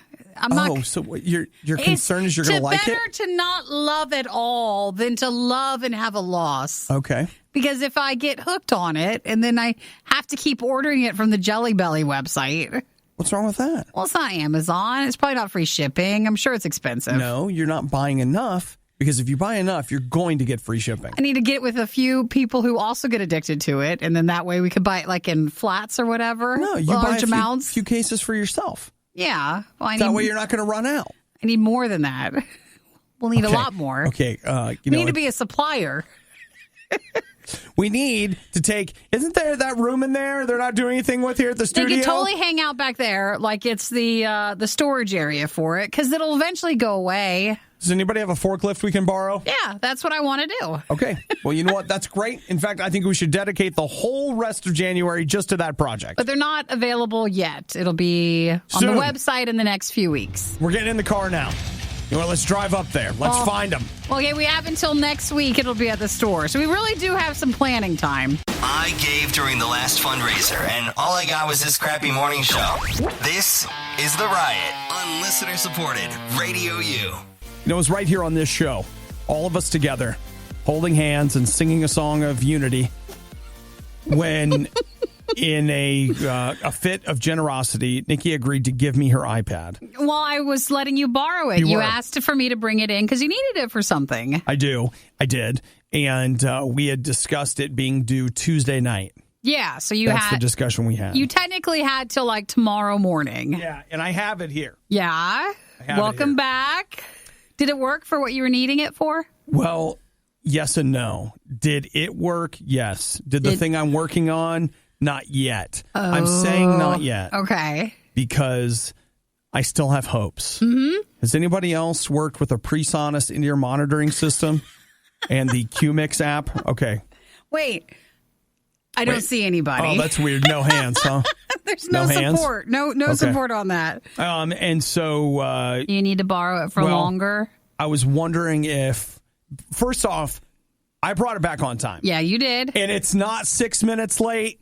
A: So what, your concern is you're going to like it?
B: It's better to not love at all than to love and have a loss.
A: Okay.
B: Because if I get hooked on it and then I have to keep ordering it from the Jelly Belly website.
A: What's wrong with that?
B: Well, it's not Amazon. It's probably not free shipping. I'm sure it's expensive.
A: No, you're not buying enough. Because if you buy enough, you're going to get free shipping.
B: I need to get with a few people who also get addicted to it, and then that way we could buy it like in flats or whatever.
A: No, you buy a few cases for yourself.
B: Yeah. Well,
A: that way you're not going to run out.
B: I need more than that. We'll need a lot more.
A: Okay.
B: We need to be a supplier.
A: We need to take. Isn't there that room in there they're not doing anything with here at the studio?
B: They can totally hang out back there like it's the storage area for it because it'll eventually go away.
A: Does anybody have a forklift we can borrow?
B: Yeah, that's what I want to do.
A: Okay. Well, you know what? That's great. In fact, I think we should dedicate the whole rest of January just to that project.
B: But they're not available yet. It'll be on
A: Soon.
B: the website in the next few weeks.
A: We're getting in the car now. You know what? Let's drive up there. Let's find them.
B: Well, yeah, we have until next week. It'll be at the store. So we really do have some planning time.
C: I gave during the last fundraiser, and all I got was this crappy morning show. This is The Riot on listener-supported Radio U.
A: You know, it was right here on this show, all of us together, holding hands and singing a song of unity, when in a fit of generosity, Nikki agreed to give me her iPad.
B: Well, I was letting you borrow it. You asked for me to bring it in because you needed it for something.
A: I did. And we had discussed it being due Tuesday night.
B: Yeah, so
A: That's the discussion we had.
B: You technically had till like tomorrow morning.
A: Yeah, and I have it here.
B: Yeah. Welcome back. Did it work for what you were needing it for?
A: Well, yes and no. Did it work? Yes. Did the thing I'm working on? Not yet. I'm saying not yet.
B: Okay.
A: Because I still have hopes.
B: Mm-hmm.
A: Has anybody else worked with a PreSonus in-ear monitoring system and the QMix app? Okay.
B: Wait. I don't see anybody.
A: Oh, that's weird. No hands, huh?
B: There's no support. No support on that.
A: And so...
B: you need to borrow it for longer?
A: I was wondering if... First off, I brought it back on time.
B: Yeah, you did.
A: And it's not 6 minutes late.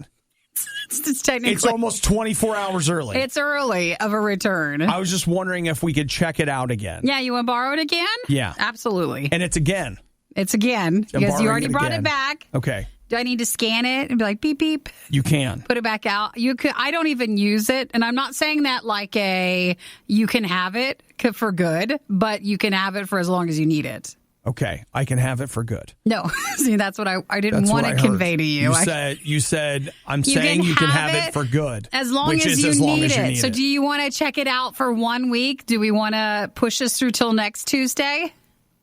B: It's technically...
A: It's almost 24 hours early.
B: It's early of a return.
A: I was just wondering if we could check it out again.
B: Yeah, you want to borrow it again?
A: Yeah.
B: Absolutely.
A: And it's again.
B: It's again. Because you already brought it back.
A: Okay.
B: Do I need to scan it and be like, beep, beep?
A: You can.
B: Put it back out. You could. I don't even use it. And I'm not saying that like you can have it for good, but you can have it for as long as you need it.
A: Okay. I can have it for good.
B: No. See, that's what I didn't want to convey to you.
A: You said, I'm saying you can have it for good.
B: As long as you need it. So do you want to check it out for 1 week? Do we want to push this through till next Tuesday?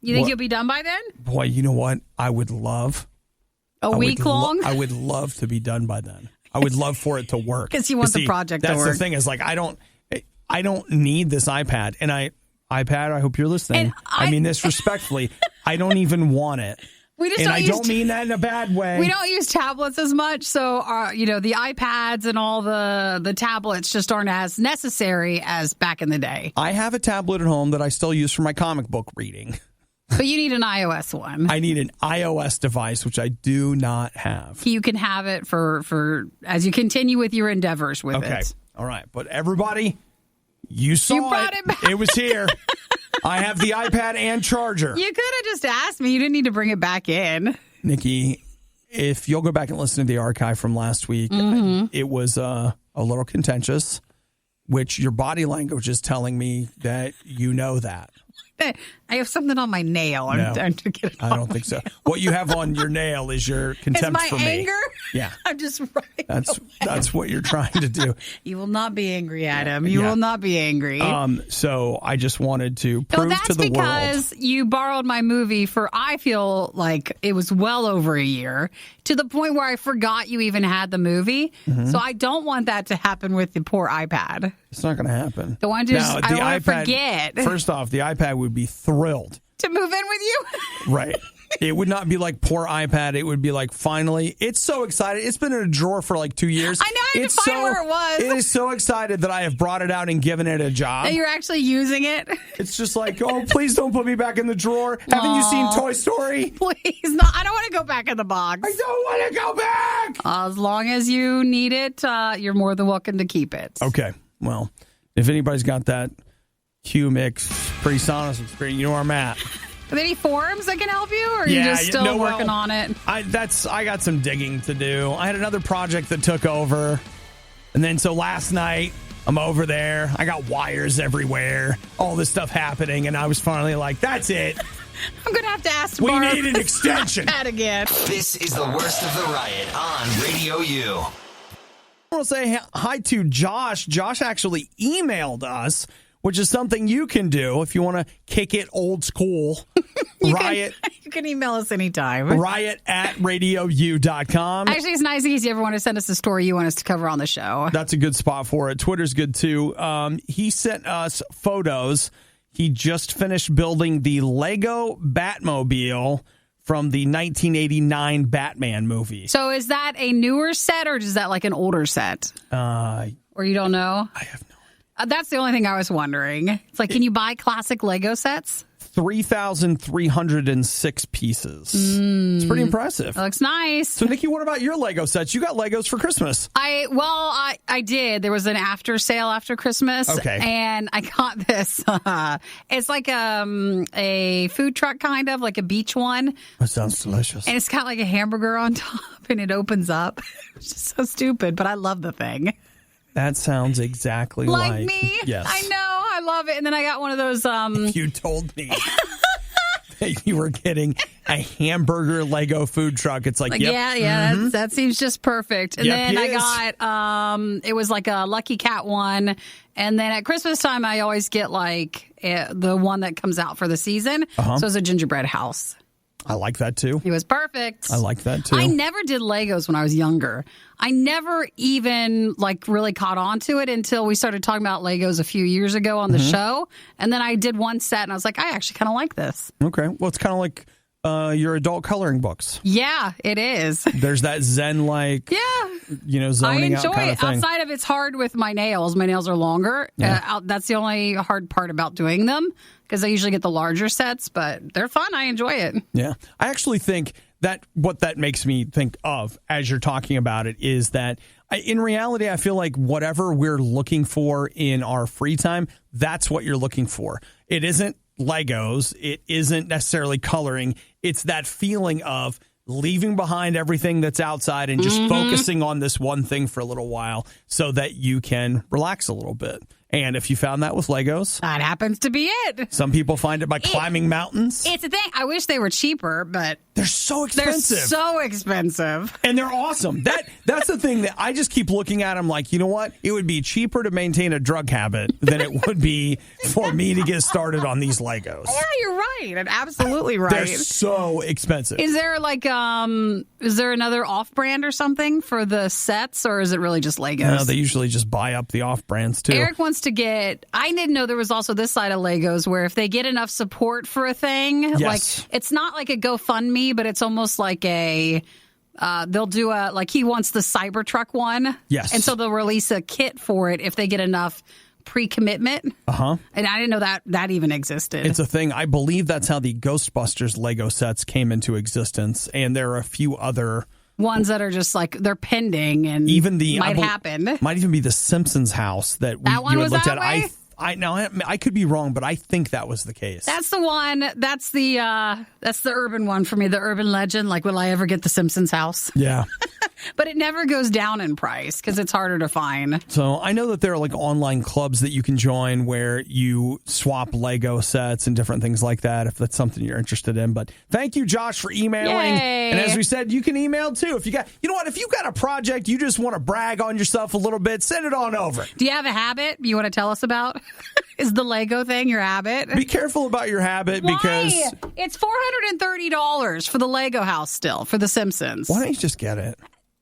B: You think you'll be done by then?
A: Boy, you know what? I would love...
B: A week long?
A: I would love to be done by then. I would love for it to work.
B: Because you want the project to work.
A: That's the thing is like I don't need this iPad. And iPad, I hope you're listening. I mean this respectfully. I don't even want it. I don't mean that in a bad way.
B: We don't use tablets as much, so the iPads and all the tablets just aren't as necessary as back in the day.
A: I have a tablet at home that I still use for my comic book reading.
B: But you need an iOS one.
A: I need an iOS device, which I do not have.
B: You can have it for as you continue with your endeavors with it.
A: Okay. All right. But everybody, you saw
B: you brought it back.
A: It was here. I have the iPad and charger.
B: You could have just asked me. You didn't need to bring it back in.
A: Nikki, if you'll go back and listen to the archive from last week, it was a little contentious, which your body language is telling me that you know that.
B: I have something on my nail. I'm trying to get it
A: I don't think so. What you have on your nail is your contempt for me.
B: It's my anger?
A: Yeah.
B: I'm just right.
A: That's what you're trying to do.
B: You will not be angry, Adam. You will not be angry.
A: So I just wanted to prove to the world.
B: That's because you borrowed my movie for, I feel like it was well over a year, to the point where I forgot you even had the movie. So I don't want that to happen with the poor iPad.
A: It's not going to happen.
B: I don't want to forget.
A: First off, the iPad would be thrilled
B: to move in with you.
A: Right. It would not be like poor iPad. It would be like, finally, it's so excited. It's been in a drawer for like 2 years.
B: I know. I had to find where it was.
A: It is so excited that I have brought it out and given it a job.
B: That you're actually using it.
A: It's just like, oh, please don't put me back in the drawer. Haven't you seen Toy Story?
B: Please, no. I don't want to go back in the box.
A: I don't want to go back.
B: As long as you need it, you're more than welcome to keep it.
A: Okay. Well, if anybody's got that QMix PreSonus experience, you know where I'm at.
B: Are there any forums that can help you, or are you just still working on it?
A: I got some digging to do. I had another project that took over, and then so last night I'm over there. I got wires everywhere, all this stuff happening, and I was finally like, "That's it.
B: I'm gonna have to ask.
A: We need an extension."
B: That again.
C: This is the worst of the riot on Radio U.
A: I want to say hi to Josh. Josh actually emailed us, which is something you can do if you want to kick it old school. Riot.
B: You can email us anytime.
A: Riot@RadioU.com.
B: Actually, it's nice and easy. Everyone to send us a story you want us to cover on the show.
A: That's a good spot for it. Twitter's good too. He sent us photos. He just finished building the Lego Batmobile from the 1989 Batman movie.
B: So is that a newer set, or is that like an older set? Or you don't know?
A: I have no idea.
B: That's the only thing I was wondering. It's like, can you buy classic Lego sets?
A: 3,306 pieces. It's pretty impressive.
B: That looks nice.
A: So, Nikki, what about your Lego sets? You got Legos for Christmas.
B: I did. There was an after sale after Christmas.
A: Okay.
B: And I got this. It's like a food truck, kind of like a beach one.
A: That sounds delicious.
B: And it's got like a hamburger on top, and it opens up. It's just so stupid, but I love the thing.
A: That sounds exactly like
B: me.
A: Yes.
B: I know. I love it. And then I got one of those.
A: You told me. that you were getting a hamburger Lego food truck. It's like, yep.
B: Yeah, that seems just perfect. And
A: Yep,
B: then I
A: yes.
B: got, it was like a Lucky Cat one. And then at Christmas time, I always get like the one that comes out for the season. So it's a gingerbread house.
A: I like that too.
B: It was perfect.
A: I like that too.
B: I never did Legos when I was younger. I never even like really caught on to it until we started talking about Legos a few years ago on the show. And then I did one set and I was like, I actually kind of like this.
A: Okay. Well, it's kind of like your adult coloring books.
B: Yeah, it is.
A: There's that Zen-like,
B: Yeah.
A: zoning
B: I
A: out
B: enjoy
A: kind
B: it.
A: of thing.
B: Outside of it's hard with my nails. My nails are longer.
A: Yeah.
B: That's the only hard part about doing them because I usually get the larger sets, but they're fun. I enjoy it.
A: Yeah. I actually think that what that makes me think of as you're talking about it is that in reality, I feel like whatever we're looking for in our free time, that's what you're looking for. It isn't Legos. It isn't necessarily coloring. It's that feeling of leaving behind everything that's outside and just focusing on this one thing for a little while so that you can relax a little bit. And if you found that with Legos,
B: That happens to be it.
A: some people find it by climbing mountains.
B: It's a thing. I wish they were cheaper, but
A: They're so
B: they're
A: expensive.
B: so expensive.
A: And they're awesome. That's the thing that I just keep looking at. I'm like, you know what? It would be cheaper to maintain a drug habit than it would be for me to get started on these Legos.
B: Yeah, you're right. And absolutely right.
A: They're so expensive.
B: Is there like is there another off-brand or something for the sets, or is it really just Legos?
A: No, they usually just buy up the off-brands too.
B: Eric wants to get. I didn't know there was also this side of Legos where if they get enough support for a thing,
A: Yes.
B: like it's not like a GoFundMe, but it's almost like a. They'll do a like he wants the Cybertruck one.
A: Yes.
B: And so they'll release a kit for it if they get enough pre-commitment. And I didn't know that even existed.
A: It's a thing. I believe that's how the Ghostbusters Lego sets came into existence, and there are a few other
B: ones that are just like they're pending and
A: even the
B: might happen.
A: Might even be the Simpsons house that
B: That one
A: you had
B: was
A: looked
B: that
A: at.
B: way?
A: I could be wrong, but I think that was the case.
B: That's the one. That's the urban one for me. The urban legend. Like, will I ever get the Simpsons house?
A: Yeah.
B: But it never goes down in price because it's harder to find.
A: So I know that there are like online clubs that you can join where you swap Lego sets and different things like that if that's something you're interested in. But thank you, Josh, for emailing.
B: Yay.
A: And as we said, you can email too. If you got, you know what, if you've got a project you just want to brag on yourself a little bit, send it on over.
B: Do you have a habit you want to tell us about? Is the Lego thing your habit?
A: Be careful about your habit because
B: It's $430 for the Lego house still for The Simpsons.
A: why don't you just get it?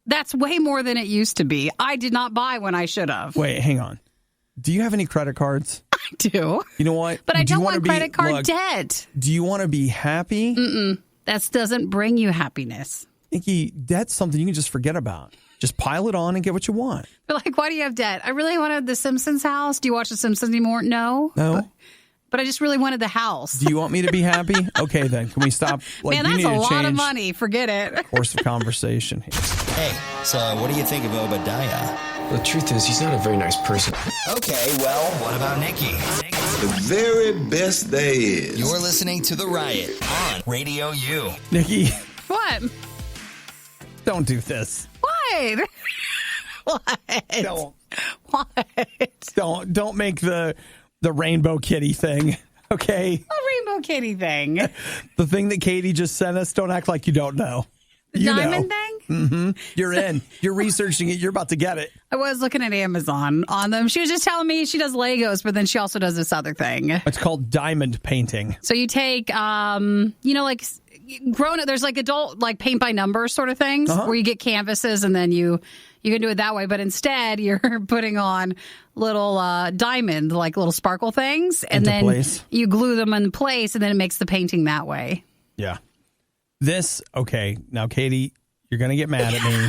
B: That's way more than it used to be. I did not buy when I should have.
A: Wait, hang on. Do you have any credit cards?
B: I do.
A: You know what?
B: But I
A: Do you
B: don't
A: wanna
B: want credit card
A: look,
B: debt.
A: Do you want to be happy?
B: That doesn't bring you happiness.
A: Nikki, debt's something you can just forget about. Just pile it on and get what you want.
B: They're like, why do you have debt? I really wanted the Simpsons house. Do you watch The Simpsons anymore? No.
A: No?
B: But I just really wanted the house.
A: Do you want me to be happy? Okay, then. Can we stop? Like,
B: Man,
A: you
B: that's
A: need
B: a
A: to
B: lot of
A: change
B: money. Forget it.
A: course of conversation here.
C: Hey, so what do you think of Obadiah?
E: The truth is, he's not a very nice person.
C: Okay, well, what about Nikki?
F: The very best there is.
C: You're listening to The Riot on Radio U.
A: Nikki,
B: What?
A: don't do this.
B: What? What?
A: Don't.
B: What?
A: Don't make the rainbow kitty thing. Okay?
B: A rainbow kitty thing.
A: The thing that Katie just sent us, don't act like you don't know.
B: The
A: You
B: diamond
A: know.
B: thing?
A: You're in. You're researching it. You're about to get it.
B: I was looking at Amazon on them. She was just telling me she does Legos, but then she also does this other thing.
A: It's called diamond painting.
B: So you take, like grown up, there's like adult, like paint by number sort of things where you get canvases and then you can do it that way. But instead, you're putting on little diamond, like little sparkle things, and
A: Into
B: then
A: place.
B: you glue them in place, and then it makes the painting that way.
A: Yeah. Okay. Now, Katie, you're going to get mad at me.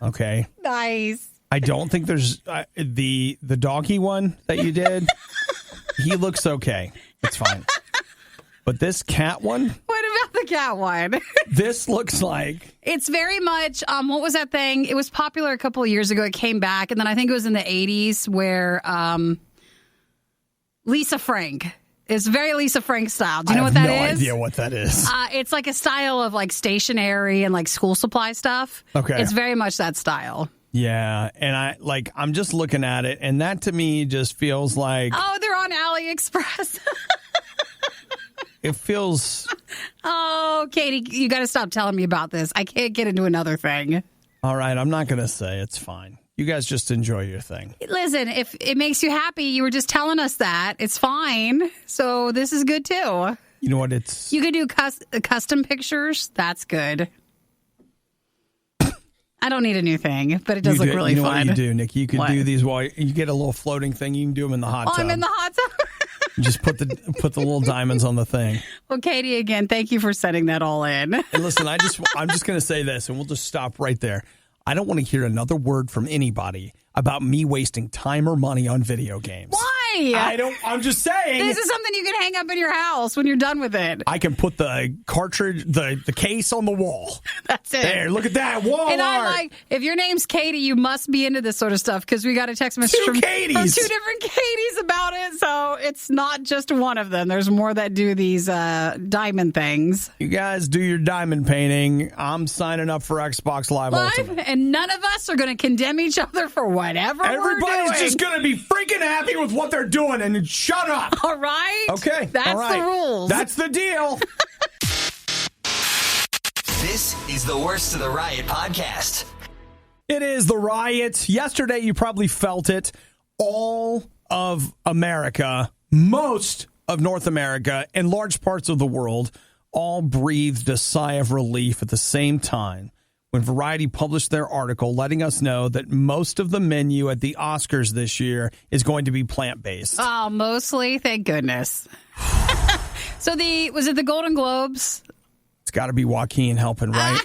A: Okay.
B: Nice.
A: I don't think there's the doggy one that you did. He looks okay. It's fine. But this cat one,
B: What about the cat one?
A: this looks like
B: It's very much, what was that thing? It was popular a couple of years ago. It came back, and then I think it was in the 80s where Lisa Frank. It's very Lisa Frank style. Do you know what that is?
A: I have no idea what that is.
B: It's like a style of like stationery and like school supply stuff.
A: Okay.
B: It's very much that style.
A: Yeah, and I'm just looking at it, and that to me just feels like
B: Oh, they're on AliExpress.
A: It feels...
B: Oh, Katie, you got to stop telling me about this. I can't get into another thing.
A: All right, I'm not going to say. It's fine. You guys just enjoy your thing.
B: Listen, if it makes you happy, you were just telling us that. It's fine. So this is good, too.
A: You know what? It's...
B: You could do custom pictures. That's good. I don't need a new thing, but it does look really fun.
A: You know what you do, Nikki? You can do these while you get a little floating thing. You can do them in the hot tub.
B: I'm in the hot tub.
A: You just put the little diamonds on the thing.
B: Well, Katie, again, thank you for sending that all in.
A: And listen, I'm just going to say this, and we'll just stop right there. I don't want to hear another word from anybody about me wasting time or money on video games.
B: Why?
A: I'm just saying.
B: This is something you can hang up in your house when you're done with it.
A: I can put the cartridge, the case on the wall.
B: That's it.
A: There, look at that. Walmart.
B: And I'm like, if your name's Katie, you must be into this sort of stuff because we got a text message from 2 different Katies about it. So it's not just one of them. There's more that do these diamond things.
A: You guys do your diamond painting. I'm signing up for Xbox Live Ultimate.
B: And none of us are going to condemn each other for whatever we're doing.
A: Everybody's just going to be freaking happy with what they're doing and shut up.
B: All right?
A: Okay.
B: That's
A: all right.
B: the rules.
A: That's the deal.
C: This is the Worst of the Riot podcast.
A: It is the Riot. Yesterday, you probably felt it. All of America, most of North America, and large parts of the world all breathed a sigh of relief at the same time when Variety published their article letting us know that most of the menu at the Oscars this year is going to be plant-based.
B: Oh, mostly? Thank goodness. So was it the Golden Globes?
A: It's got to be Joaquin helping, right?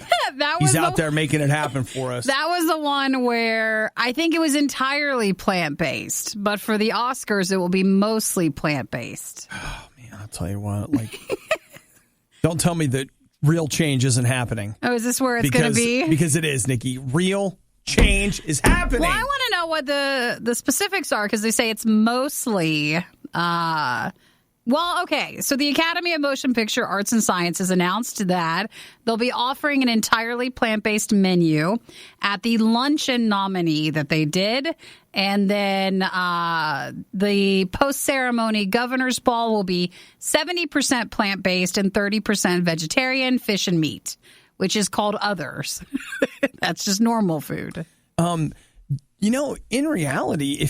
A: He's out there making it happen for us.
B: That was the one where I think it was entirely plant-based, but for the Oscars, it will be mostly plant-based.
A: Oh, man, I'll tell you what. Don't tell me that real change isn't happening.
B: Oh, is this where it's going to be?
A: Because it is, Nikki. Real change is happening.
B: Well, I want to know what the specifics are because they say it's mostly... Well, okay, so the Academy of Motion Picture Arts and Sciences announced that they'll be offering an entirely plant-based menu at the luncheon nominee that they did. And then the post-ceremony governor's ball will be 70% plant-based and 30% vegetarian, fish and meat, which is called others. That's just normal food.
A: In reality,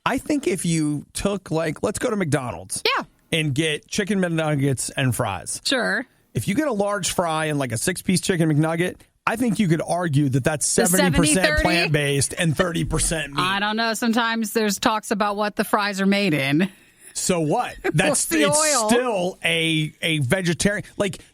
A: I think if you took, let's go to McDonald's.
B: Yeah.
A: And get chicken McNuggets and fries.
B: Sure.
A: If you get a large fry and a 6-piece chicken McNugget, I think you could argue that that's 70% plant-based and 30% meat.
B: I don't know. Sometimes there's talks about what the fries are made in.
A: So what? It's
B: oil?
A: Still a vegetarian.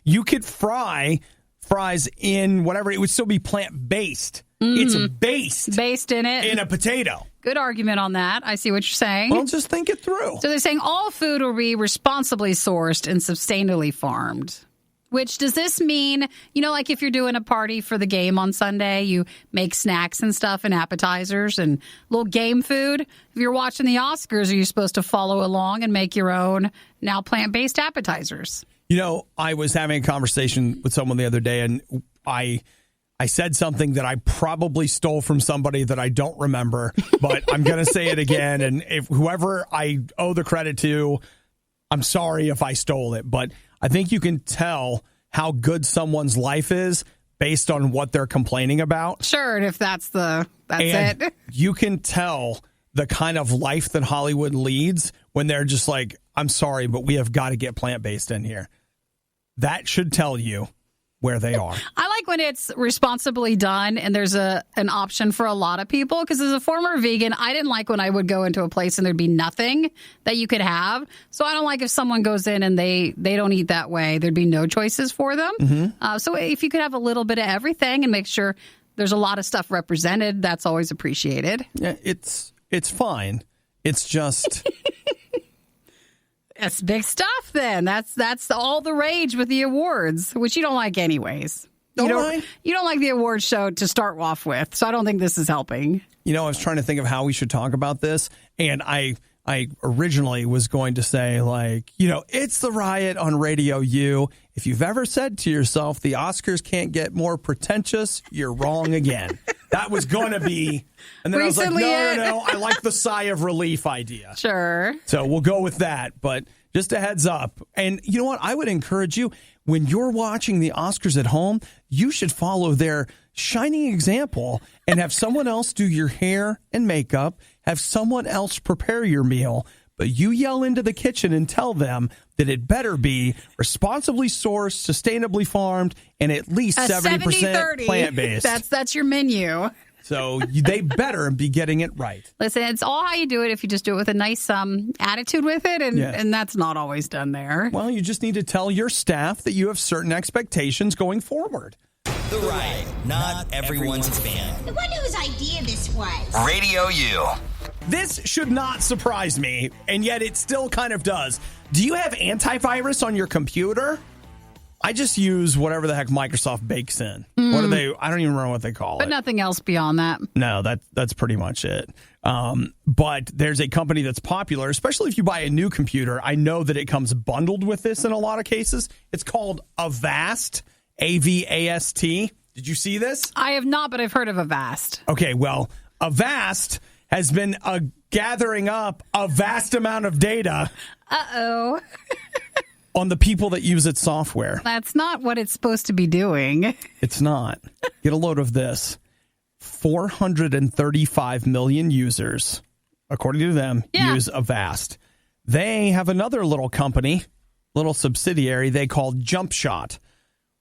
A: You could fry fries in whatever. It would still be plant-based. Mm-hmm. It's based
B: in it.
A: In a potato.
B: Good argument on that. I see what you're saying.
A: Well, just think it through.
B: So they're saying all food will be responsibly sourced and sustainably farmed. Which, does this mean, if you're doing a party for the game on Sunday, you make snacks and stuff and appetizers and little game food? If you're watching the Oscars, are you supposed to follow along and make your own now plant-based appetizers?
A: I was having a conversation with someone the other day, and I said something that I probably stole from somebody that I don't remember, but I'm going to say it again. And if whoever I owe the credit to, I'm sorry if I stole it, but I think you can tell how good someone's life is based on what they're complaining about.
B: Sure, and if that's it.
A: You can tell the kind of life that Hollywood leads when they're just like, I'm sorry, but we have got to get plant-based in here. That should tell you where they are.
B: I like when it's responsibly done and there's an option for a lot of people, because as a former vegan, I didn't like when I would go into a place and there'd be nothing that you could have. So I don't like if someone goes in and they don't eat that way, there'd be no choices for them. Mm-hmm. So if you could have a little bit of everything and make sure there's a lot of stuff represented, that's always appreciated.
A: Yeah, it's fine. It's just...
B: That's big stuff then. That's all the rage with the awards, which you don't like anyways. You don't like the awards show to start off with, so I don't think this is helping.
A: I was trying to think of how we should talk about this, and I originally was going to say, it's the Riot on RadioU. If you've ever said to yourself, the Oscars can't get more pretentious, you're wrong again. That was going to be. And then
B: Recently
A: I was like, no. I like the sigh of relief idea.
B: Sure.
A: So we'll go with that. But just a heads up. And you know what? I would encourage you, when you're watching the Oscars at home, you should follow their shining example and have someone else do your hair and makeup, have someone else prepare your meal. But you yell into the kitchen and tell them that it better be responsibly sourced, sustainably farmed, and at least 70% plant-based.
B: That's your menu.
A: So they better be getting it right.
B: Listen, it's all how you do it if you just do it with a nice attitude with it, and that's not always done there.
A: Well, you just need to tell your staff that you have certain expectations going forward.
C: The Riot, not everyone's fan.
G: I wonder whose idea this was.
C: RadioU.
A: This should not surprise me, and yet it still kind of does. Do you have antivirus on your computer? I just use whatever the heck Microsoft bakes in. What are they? I don't even remember what they call it.
B: But nothing else beyond that.
A: No, that's pretty much it. But there's a company that's popular, especially if you buy a new computer. I know that it comes bundled with this in a lot of cases. It's called Avast, A-V-A-S-T. Did you see this?
B: I have not, but I've heard of Avast.
A: Okay, well, Avast has been gathering up a vast amount of data.
B: Uh-oh.
A: On the people that use its software.
B: That's not what it's supposed to be doing.
A: It's not. Get a load of this. 435 million users, according to them, use Avast. They have another little company, little subsidiary they call JumpShot.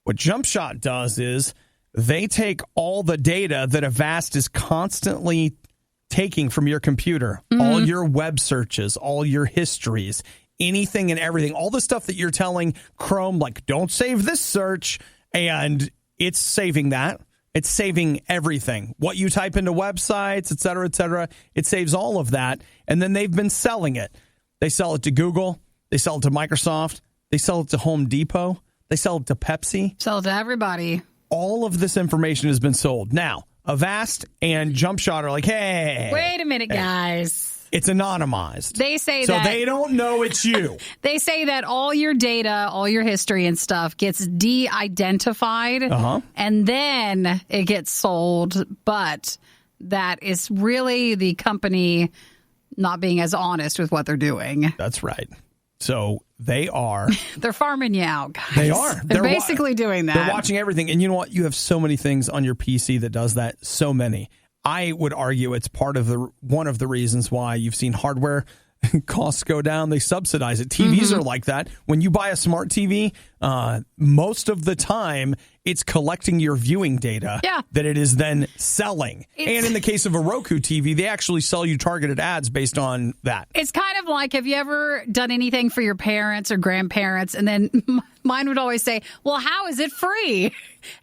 A: What JumpShot does is they take all the data that Avast is constantly taking from your computer, all your web searches, all your histories, anything and everything, all the stuff that you're telling Chrome, like, don't save this search, and it's saving that. It's saving everything. What you type into websites, et cetera, it saves all of that, and then they've been selling it. They sell it to Google. They sell it to Microsoft. They sell it to Home Depot. They sell it to Pepsi.
B: Sell it to everybody.
A: All of this information has been sold. Now, Avast and JumpShot are like, hey.
B: Wait a minute, guys.
A: It's anonymized.
B: They say
A: so
B: that.
A: So they don't know it's you.
B: They say that all your data, all your history and stuff gets de-identified. And then it gets sold. But that is really the company not being as honest with what they're doing.
A: That's right. So they are.
B: They're farming you out, guys.
A: They are.
B: They're basically doing that.
A: They're watching everything. And you know what? You have so many things on your PC that does that. So many. I would argue it's part of one of the reasons why you've seen hardware costs go down. They subsidize it. TVs are like that. When you buy a smart TV, most of the time it's collecting your viewing data that it is then selling. And in the case of a Roku TV, they actually sell you targeted ads based on that.
B: It's kind of like, have you ever done anything for your parents or grandparents? And then mine would always say, well, how is it free?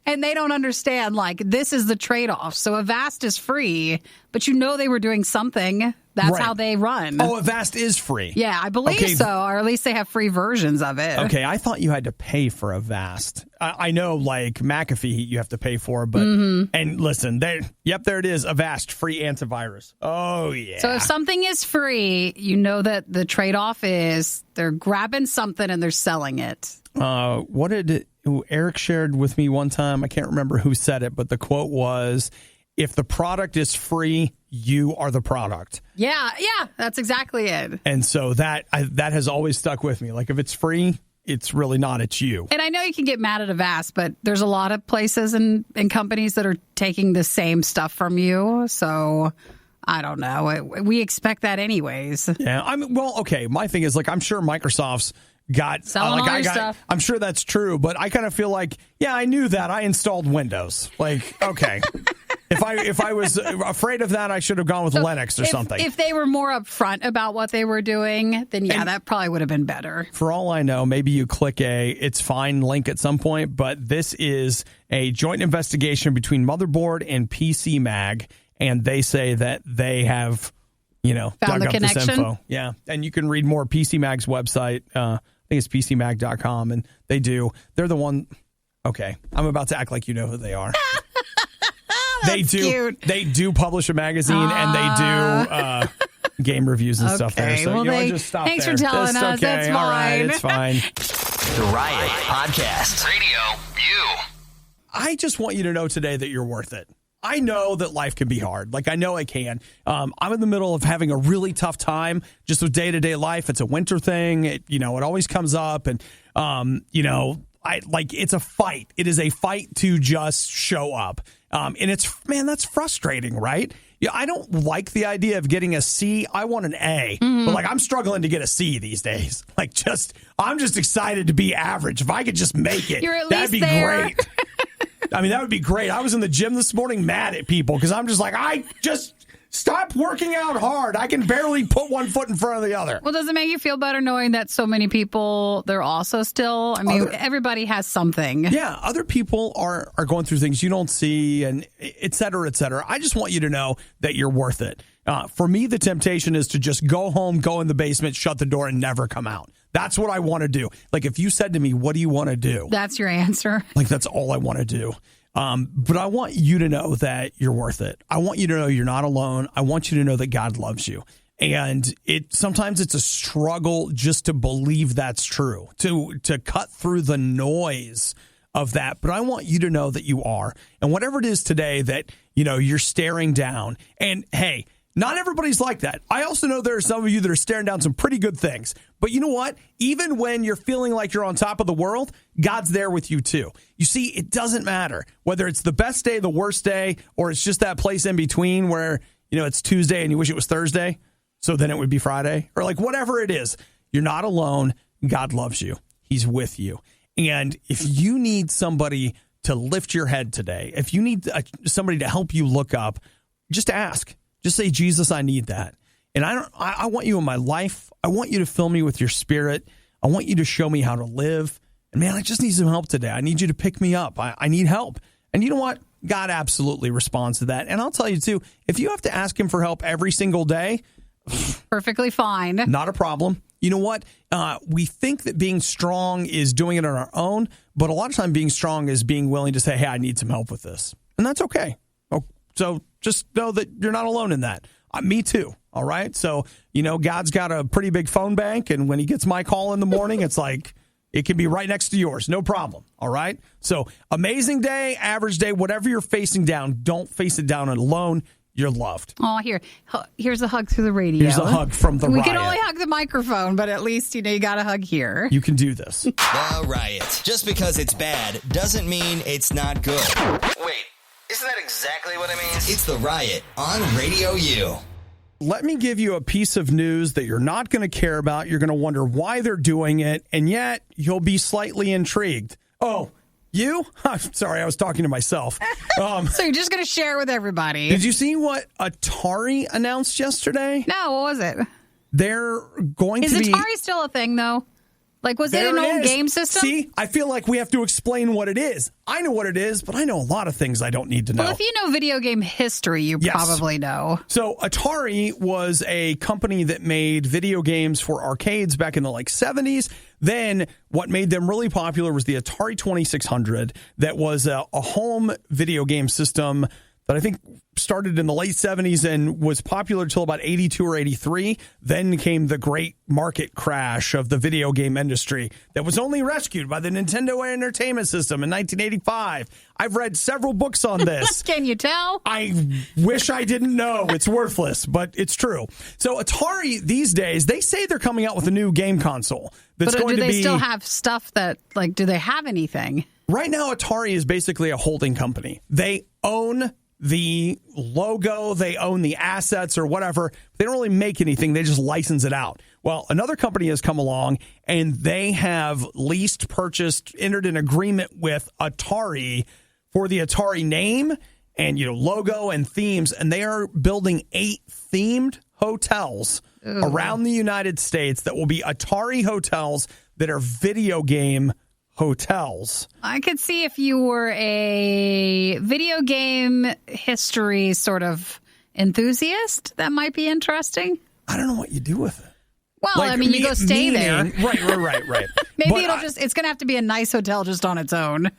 B: And they don't understand, like, this is the trade-off. So Avast is free, but you know they were doing something. That's how they run.
A: Oh, Avast is free.
B: Yeah, I believe so. Or at least they have free versions of it.
A: Okay, I thought you had to pay for Avast. I know, like, McAfee you have to pay for, but and listen, there it is, Avast free antivirus. Oh yeah.
B: So if something is free, you know that the trade-off is they're grabbing something and they're selling it.
A: What did Eric shared with me one time? I can't remember who said it, but the quote was, if the product is free, you are the product.
B: Yeah, that's exactly it.
A: And so that has always stuck with me. Like, if it's free, it's really not. It's you.
B: And I know you can get mad at Avast, but there's a lot of places and companies that are taking the same stuff from you. So I don't know. We expect that anyways.
A: Yeah. Okay. My thing is, like, I'm sure Microsoft's got
B: selling all your stuff.
A: I'm sure that's true, but I kind of feel like, I knew that. I installed Windows. Like, okay. If I was afraid of that, I should have gone with Linux or something.
B: If they were more upfront about what they were doing, then that probably would have been better.
A: For all I know, maybe you click it's fine link at some point, but this is a joint investigation between Motherboard and PC Mag, and they say that they have,
B: found
A: dug
B: the
A: up
B: connection.
A: this info. Yeah, and you can read more PC Mag's website. I think it's PCMag.com, and they're the one. Okay, I'm about to act like you know who they are. They do.
B: Cute.
A: They do publish a magazine, and they do game reviews and stuff there. So just stop
B: thanks
A: there.
B: for telling us.
A: Okay.
B: It's fine.
A: All right, it's fine.
C: The Riot Podcast. RadioU.
A: I just want you to know today that you're worth it. I know that life can be hard. Like, I know I can. I'm in the middle of having a really tough time just with day-to-day life. It's a winter thing. It always comes up. And, it's a fight. It is a fight to just show up. And that's frustrating, right? Yeah, I don't like the idea of getting a C. I want an A. Mm-hmm. But I'm struggling to get a C these days. I'm just excited to be average. If I could just make it, that'd be great. That would be great. I was in the gym this morning mad at people because I'm just I just stop working out hard. I can barely put one foot in front of the other.
B: Well, does it make you feel better knowing that so many people, they're also still, everybody has something.
A: Yeah, other people are going through things you don't see, and et cetera, et cetera. I just want you to know that you're worth it. For me, the temptation is to just go home, go in the basement, shut the door, and never come out. That's what I want to do. If you said to me, what do you want to do?
B: That's your answer.
A: That's all I want to do. But I want you to know that you're worth it. I want you to know you're not alone. I want you to know that God loves you. And sometimes it's a struggle just to believe that's true, to cut through the noise of that. But I want you to know that you are. And whatever it is today that, you're staring down. And hey, not everybody's like that. I also know there are some of you that are staring down some pretty good things. But you know what? Even when you're feeling like you're on top of the world, God's there with you too. You see, it doesn't matter whether it's the best day, the worst day, or it's just that place in between where, it's Tuesday and you wish it was Thursday. So then it would be Friday, or whatever it is. You're not alone. God loves you. He's with you. And if you need somebody to lift your head today, if you need somebody to help you look up, just ask. Just say, Jesus, I need that. And I want you in my life. I want you to fill me with your spirit. I want you to show me how to live. And man, I just need some help today. I need you to pick me up. I need help. And you know what? God absolutely responds to that. And I'll tell you too, if you have to ask him for help every single day,
B: perfectly fine.
A: Not a problem. You know what? We think that being strong is doing it on our own, but a lot of time being strong is being willing to say, hey, I need some help with this. And that's okay. So just know that you're not alone in that. Me too. All right. So, God's got a pretty big phone bank. And when he gets my call in the morning, it's it can be right next to yours. No problem. All right. So amazing day, average day, whatever you're facing down, don't face it down alone. You're loved.
B: Oh, here's a hug through the radio.
A: Here's a hug from the
B: We
A: Riot.
B: can only hug the microphone, but at least, you got a hug here.
A: You can do this.
C: The Riot. Just because it's bad doesn't mean it's not good. Wait, isn't that exactly what it means? It's The Riot on Radio U.
A: Let me give you a piece of news that you're not going to care about. You're going to wonder why they're doing it, and yet you'll be slightly intrigued. Oh, you? I'm sorry, I was talking to myself.
B: So you're just going to share with everybody.
A: Did you see what Atari announced yesterday?
B: No, what was it?
A: They're going to be...
B: Is Atari still a thing, though? Was it an old game system?
A: See, I feel like we have to explain what it is. I know what it is, but I know a lot of things I don't need to know.
B: Well, if you know video game history, you probably know.
A: So Atari was a company that made video games for arcades back in the 70s. Then what made them really popular was the Atari 2600 that was a home video game system that I think started in the late 70s and was popular until about 82 or 83. Then came the great market crash of the video game industry that was only rescued by the Nintendo Entertainment System in 1985. I've read several books on this.
B: Can you tell?
A: I wish I didn't know. It's worthless, but it's true. So Atari these days, they say they're coming out with a new game console. That's
B: but
A: going
B: do
A: to
B: they
A: be,
B: still have stuff that, do they have anything?
A: Right now, Atari is basically a holding company. They own the logo, they own the assets or whatever. They don't really make anything. They just license it out. Well, another company has come along and they have leased, purchased, entered an agreement with Atari for the Atari name and, logo and themes. And they are building 8 themed hotels around the United States that will be Atari hotels that are video game hotels.
B: I could see if you were a video game history sort of enthusiast, that might be interesting.
A: I don't know what you do with it.
B: Well, you go stay there.
A: Right.
B: Maybe it's going to have to be a nice hotel just on its own.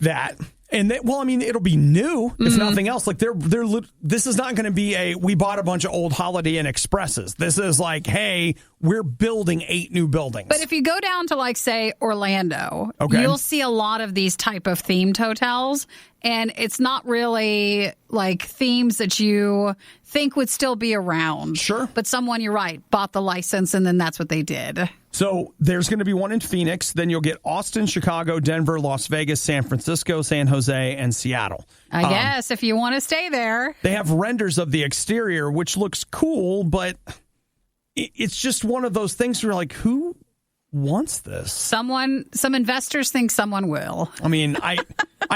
A: That. And it'll be new if nothing else. This is not going to be we bought a bunch of old Holiday Inn Expresses. This is hey, we're building 8 new buildings.
B: But if you go down to say Orlando,
A: okay,
B: you'll see a lot of these type of themed hotels. and it's not really like themes that you think would still be around.
A: Sure.
B: But someone, you're right, bought the license, and then that's what they did.
A: So there's going to be one in Phoenix. Then you'll get Austin, Chicago, Denver, Las Vegas, San Francisco, San Jose, and Seattle.
B: I guess if you want to stay there.
A: They have renders of the exterior, which looks cool, but it's just one of those things where you're like, who wants this?
B: Some investors think someone will.
A: I mean, I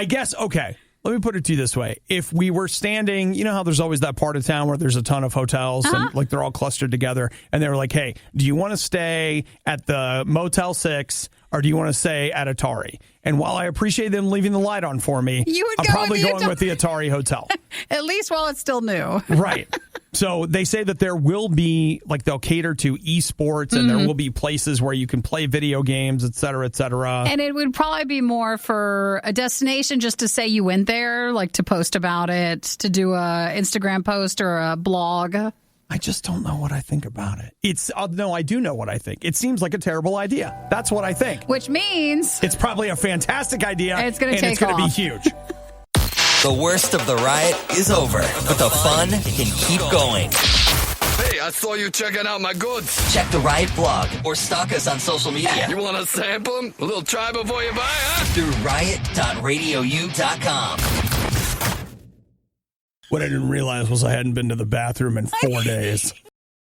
A: guess, okay. Let me put it to you this way. If we were standing, you know how there's always that part of town where there's a ton of hotels and like they're all clustered together, and they were like, hey, do you want to stay at the Motel 6 or do you want to stay at Atari? And while I appreciate them leaving the light on for me, I'm probably going with the Atari Hotel.
B: At least while it's still new.
A: Right. So they say that there will be, like, they'll cater to esports and there will be places where you can play video games, et cetera, et cetera.
B: And it would probably be more for a destination just to say you went there, like to post about it, to do a Instagram post or a blog.
A: I just don't know what I think about it. No, I do know what I think. It seems like a terrible idea. That's what I think.
B: Which means
A: it's probably a fantastic idea.
B: It's going to take off.
A: And it's going to be huge.
C: The worst of the riot is over, but the fun can keep going.
H: Hey, I saw you checking out my goods.
C: Check the Riot blog or stalk us on social media.
H: You want to sample them? A little try before you buy, huh?
C: Through riot.radiou.com.
A: What I didn't realize was I hadn't been to the bathroom in 4 days.